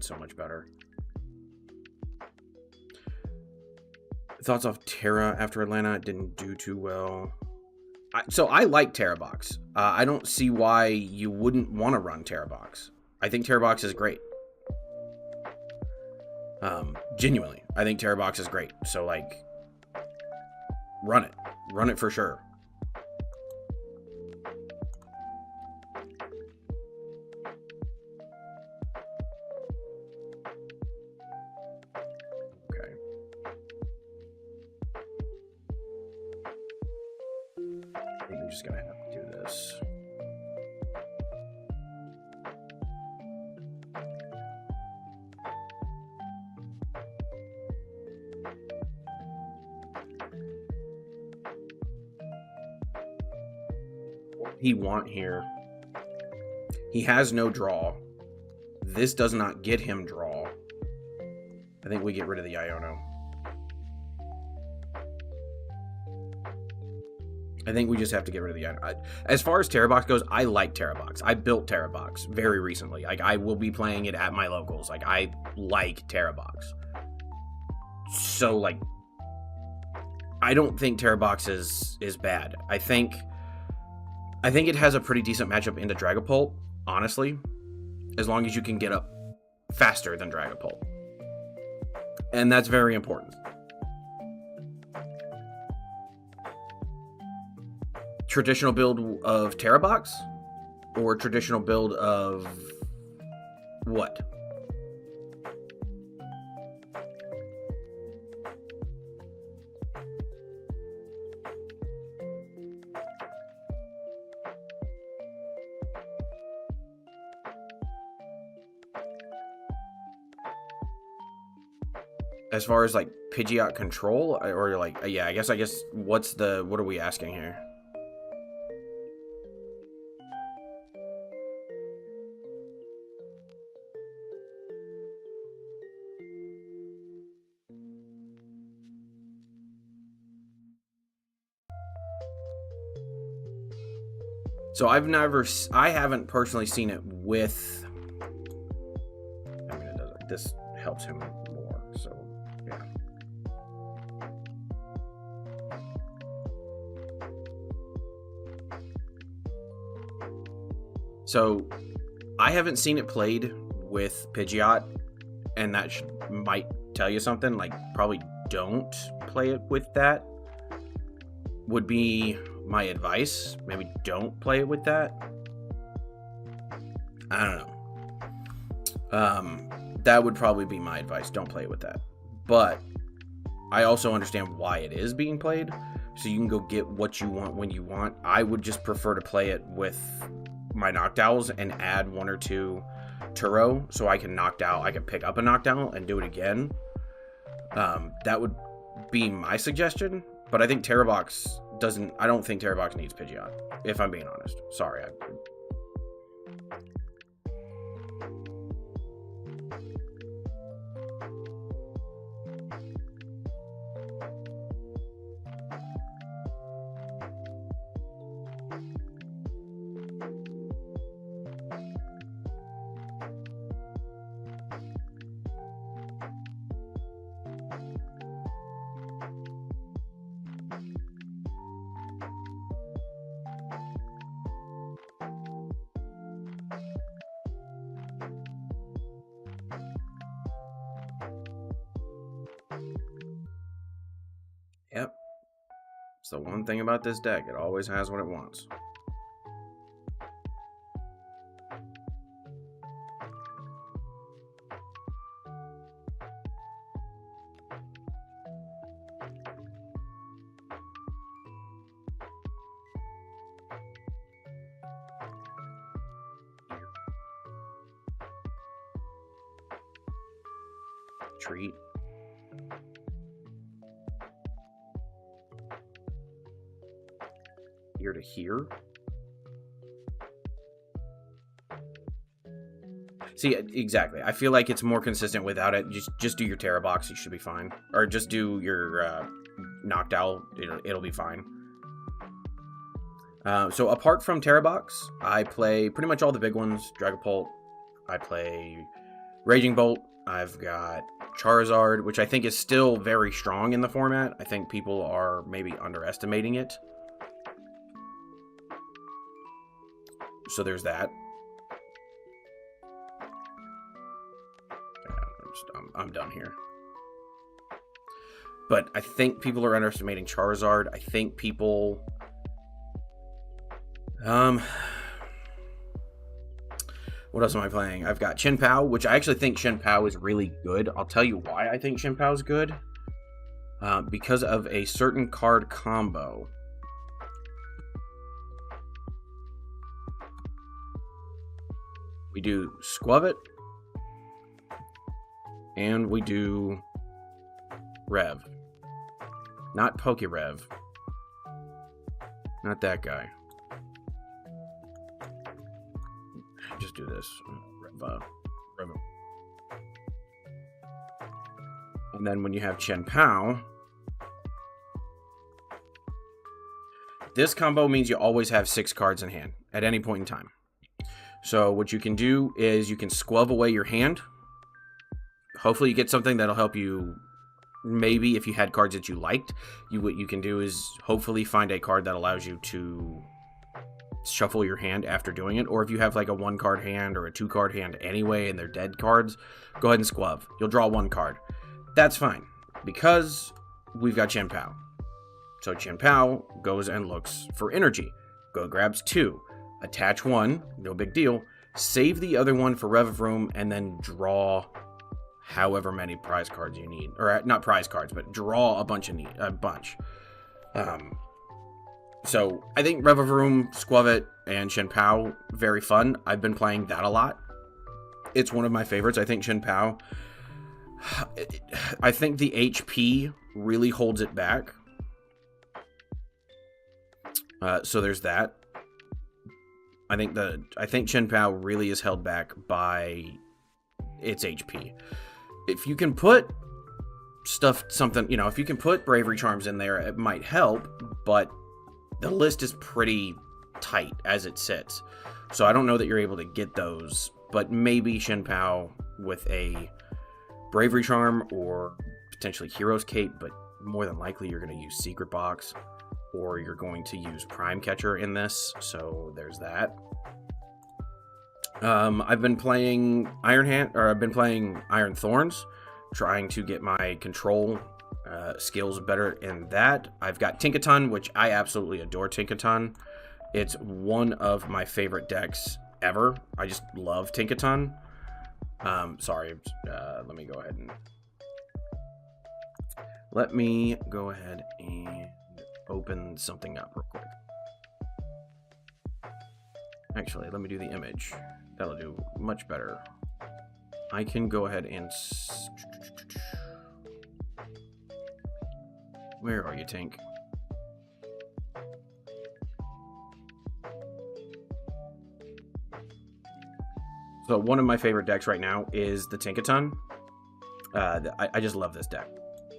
so much better. Thoughts off Terra after Atlanta. It didn't do too well. So I like Terra Box. I don't see why you wouldn't want to run Terra Box. I think Terra Box is great. Genuinely, I think Terra Box is great. So, like, run it for sure. I'm just gonna have to do this. What he want here? He has no draw. This does not get him draw. I think we get rid of the Iono. I think we just have to get rid of the Iono. As far as Terra Box goes, I like Terra Box. I built Terra Box very recently. Like, I will be playing it at my locals. Like, I like Terra Box. So, like, I don't think Terra Box is bad. I think it has a pretty decent matchup into Dragapult, honestly, as long as you can get up faster than Dragapult. And that's very important. traditional build of Terrabox? Or traditional build of what? As far as like Pidgeot control, or like, yeah, I guess what are we asking here? So I haven't personally seen it with, I mean, this helps him more, so yeah. So I haven't seen it played with Pidgeot, and that might tell you something. Like, probably don't play it with that, would be my advice. Maybe don't play it with that. I don't know. That would probably be my advice. Don't play it with that. But I also understand why it is being played, so you can go get what you want when you want. I would just prefer to play it with my Noctowls and add 1 or 2 Turo, so I can pick up a Noctowl and do it again. That would be my suggestion. But I think Terrabox I don't think Terrabox needs Pidgeot, if I'm being honest. Sorry. Yep. It's the one thing about this deck. It always has what it wants. Treat. Here to here. See, exactly. I feel like it's more consistent without it. Just do your Terrabox, you should be fine. Or just do your Noctowl, it'll be fine. So apart from Terrabox, I play pretty much all the big ones. Dragapult, I play Raging Bolt, I've got Charizard, which I think is still very strong in the format. I think people are maybe underestimating it. So there's that. I'm done here. But I think people are underestimating Charizard. I think people... What else am I playing? I've got Chin Pao, which I actually think Chin Pao is really good. I'll tell you why I think Chin Pao is good. Because of a certain card combo. We do Squavit, and we do Rev. Not Pokerev. Not that guy. Just do this. Rev. And then when you have Chen Pao, this combo means you always have 6 cards in hand at any point in time. So what you can do is you can squelch away your hand. Hopefully you get something that'll help you. Maybe if you had cards that you liked, what you can do is hopefully find a card that allows you to shuffle your hand after doing it. Or if you have like a 1-card hand or a 2-card hand anyway and they're dead cards, go ahead and squelch. You'll draw 1 card. That's fine because we've got Chen Pao. So Chen Pao goes and looks for energy. go grabs 2, attach 1, no big deal, save the other one for Rev of Room, and then draw however many prize cards you need. Or not prize cards, but draw a bunch. So I think Rev of Room, Squavit, and Shin Pao, very fun. I've been playing that a lot. It's one of my favorites. I think Shin Pao, I think the HP really holds it back. So there's that. I think Shin Pao really is held back by its HP. If you can put if you can put Bravery Charms in there, it might help, but the list is pretty tight as it sits. So I don't know that you're able to get those, but maybe Shin Pao with a Bravery Charm or potentially Hero's Cape, but more than likely you're going to use Secret Box or you're going to use Prime Catcher in this. So there's that. I've been playing Iron Thorns, trying to get my control skills better in that. I've got Tinkaton, which I absolutely adore Tinkaton. It's one of my favorite decks ever. I just love Tinkaton. Sorry, let me go ahead and open something up real quick. Actually, let me do the image. That'll do much better. I can go ahead and... Where are you, Tink? So one of my favorite decks right now is the Tinkaton. I just love this deck.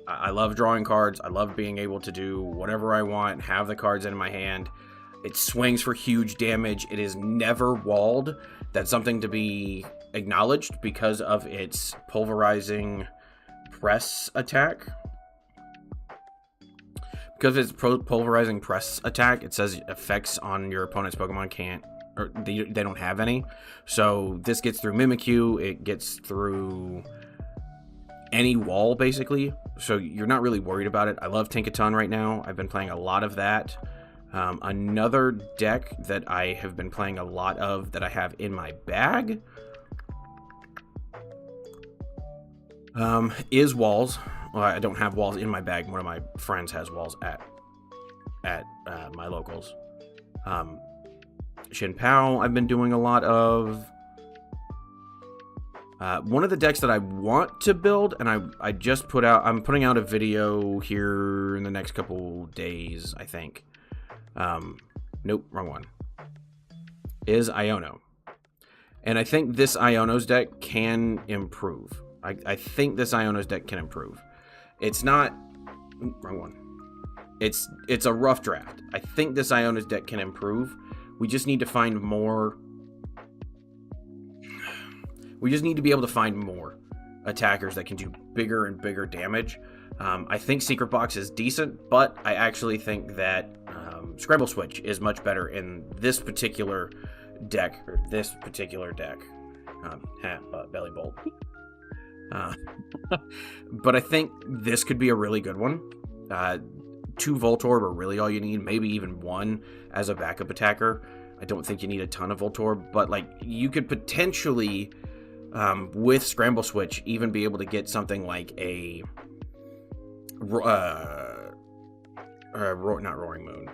I love drawing cards. I love being able to do whatever I want, have the cards in my hand. It swings for huge damage. It is never walled. That's something to be acknowledged because of its pulverizing press attack. Because of its pulverizing press attack, it says effects on your opponent's Pokemon can't, or they don't have any. So this gets through Mimikyu. It gets through any wall, basically. So you're not really worried about it. I love Tinkaton right now. I've been playing a lot of that. Another deck that I have been playing a lot of that I have in my bag is Walls. Well, I don't have Walls in my bag. One of my friends has Walls at my locals. Shin Pao I've been doing a lot of. One of the decks that I want to build, and I'm putting out a video here in the next couple days, I think. Nope, wrong one. Is Iono. And I think this Iono's deck can improve. I think this Iono's deck can improve. It's not... Wrong one. It's a rough draft. I think this Iono's deck can improve. We just need to find more... We just need to be able to find more attackers that can do bigger and bigger damage. I think Secret Box is decent, but I actually think that Scramble Switch is much better in this particular deck. Belly Bolt. But I think this could be a really good one. 2 Voltorb are really all you need, maybe even 1 as a backup attacker. I don't think you need a ton of Voltorb, but like you could potentially, with Scramble Switch, even be able to get something like a not Roaring Moon,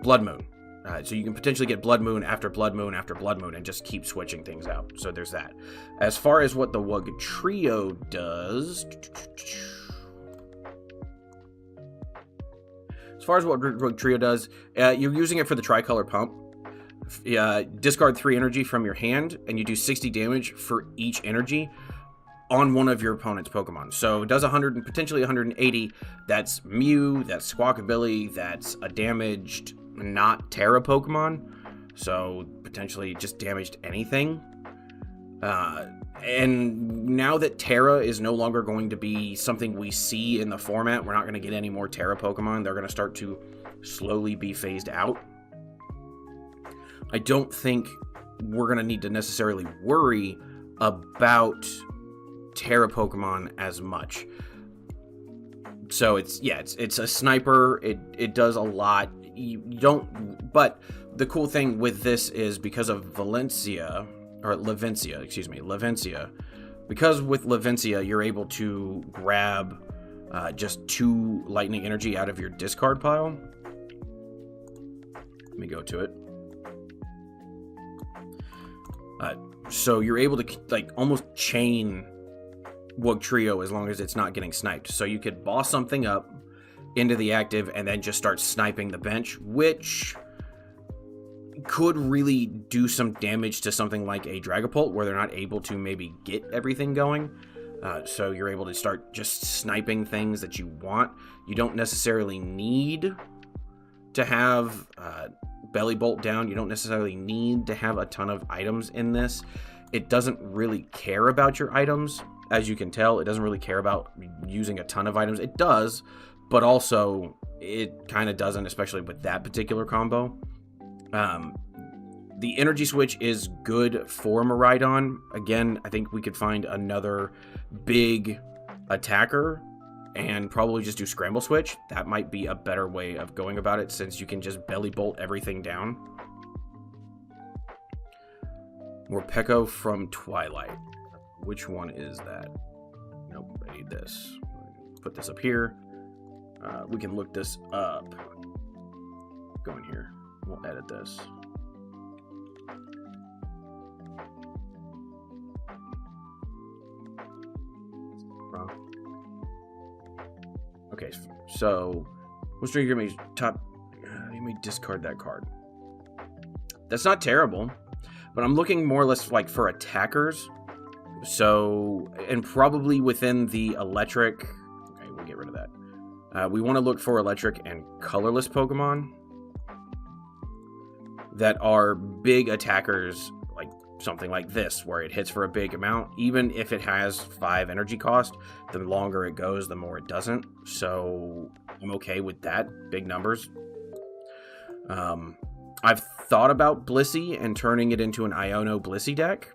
Blood Moon. So you can potentially get Blood Moon after Blood Moon after Blood Moon and just keep switching things out. So there's that. As far as what the Wug Trio does... you're using it for the Tricolor Pump. Discard 3 energy from your hand, and you do 60 damage for each energy on one of your opponent's Pokemon. So it does 100 and potentially 180. That's Mew, that's Squawkabilly, that's a damaged, not Terra Pokemon. So potentially just damaged anything. And now that Terra is no longer going to be something we see in the format, we're not going to get any more Terra Pokemon. They're going to start to slowly be phased out. I don't think we're going to need to necessarily worry about Terra Pokemon as much. So it's a sniper. It does a lot. you don't. But the cool thing with this is because of Levencia, because with Levencia, you're able to grab just 2 lightning energy out of your discard pile. Let me go to it. So you're able to like almost chain Woog Trio as long as it's not getting sniped. So you could boss something up into the active and then just start sniping the bench, which could really do some damage to something like a Dragapult where they're not able to maybe get everything going. So you're able to start just sniping things that you want. You don't necessarily need to have Belly Bolt down. You don't necessarily need to have a ton of items in this. It doesn't really care about your items. As you can tell, it doesn't really care about using a ton of items. It does, but also it kind of doesn't, especially with that particular combo. The energy switch is good for Miraidon. Again, I think we could find another big attacker and probably just do Scramble Switch. That might be a better way of going about it, since you can just Belly Bolt everything down. Morpeko from Twilight. Which one is that? Nope, I need this. Put this up here. We can look this up. Go in here. We'll edit this. Okay, so what's your give me top? You may discard that card. That's not terrible, but I'm looking more or less like for attackers. So, and probably within the electric. Okay, we'll get rid of that. We want to look for electric and colorless Pokemon that are big attackers, like something like this, where it hits for a big amount. Even if it has 5 energy cost, the longer it goes, the more it doesn't. So I'm okay with that. Big numbers. I've thought about Blissey and turning it into an Iono Blissey deck.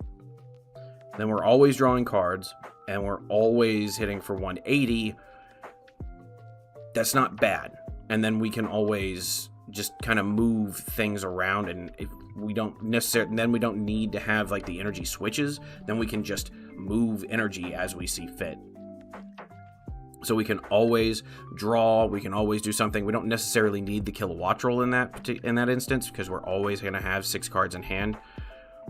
Then we're always drawing cards, and we're always hitting for 180. That's not bad. And then we can always just kind of move things around, and if we don't necessarily, then we don't need to have like the energy switches. Then we can just move energy as we see fit. So we can always draw. We can always do something. We don't necessarily need the Kilowattrel in that instance, because we're always going to have 6 cards in hand.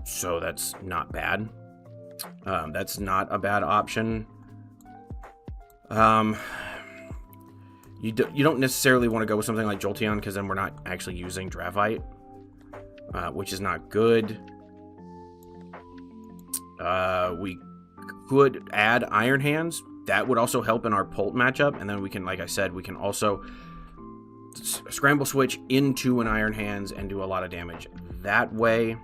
So that's not bad. That's not a bad option. You don't necessarily want to go with something like Jolteon, because then we're not actually using Dravite, which is not good. We could add Iron Hands. That would also help in our Pult matchup, and then we can, like I said, we can also Scramble Switch into an Iron Hands and do a lot of damage that way.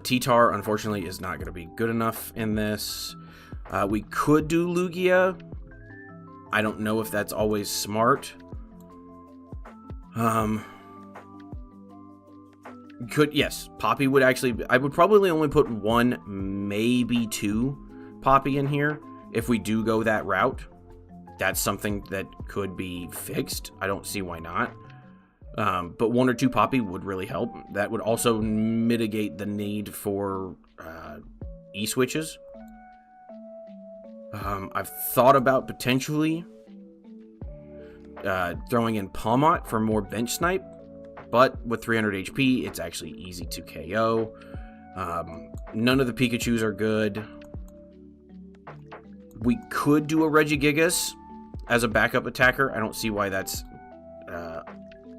T-Tar, unfortunately, is not going to be good enough in this. We could do Lugia. I don't know if that's always smart. Yes, Poppy would actually... I would probably only put 1, maybe 2 Poppy in here if we do go that route. That's something that could be fixed. I don't see why not. But 1 or 2 Poppy would really help. That would also mitigate the need for E-switches. I've thought about potentially throwing in Palmot for more bench snipe, but with 300 HP, it's actually easy to KO. None of the Pikachus are good. We could do a Regigigas as a backup attacker. I don't see why that's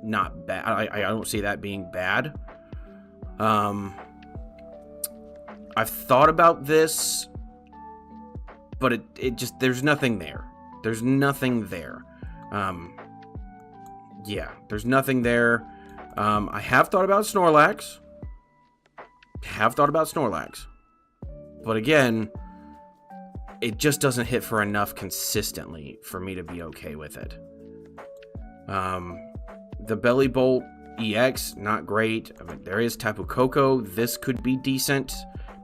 not bad. I don't see that being bad. I've thought about this, but it just, there's nothing there. There's nothing there. Yeah, there's nothing there. I have thought about Snorlax. But again, it just doesn't hit for enough consistently for me to be okay with it. The Belly Bolt EX, not great. I mean, there is Tapu Koko. This could be decent,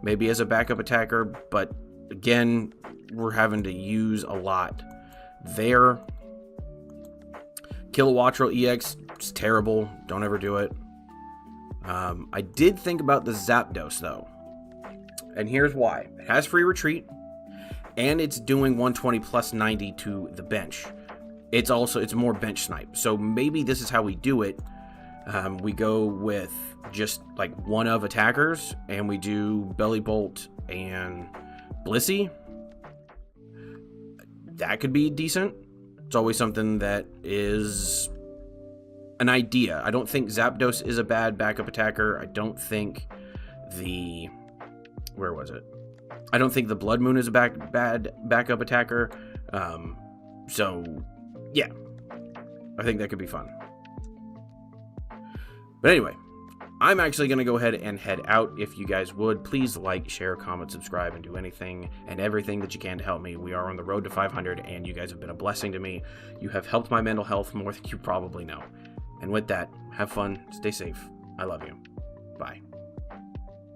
maybe as a backup attacker, but again, we're having to use a lot there. Kilowattrel EX is terrible. Don't ever do it. I did think about the Zapdos, though. And here's why. It has free retreat, and it's doing 120 plus 90 to the bench. It's more bench snipe. So maybe this is how we do it. We go with just like one of attackers, and we do Belly Bolt and Blissey. That could be decent. It's always something that is an idea. I don't think Zapdos is a bad backup attacker. I don't think where was it? I don't think the Blood Moon is a bad backup attacker. So, yeah. I think that could be fun. But anyway, I'm actually going to go ahead and head out. If you guys would, please like, share, comment, subscribe, and do anything and everything that you can to help me. We are on the road to 500, and you guys have been a blessing to me. You have helped my mental health more than you probably know. And with that, have fun, stay safe. I love you. Bye.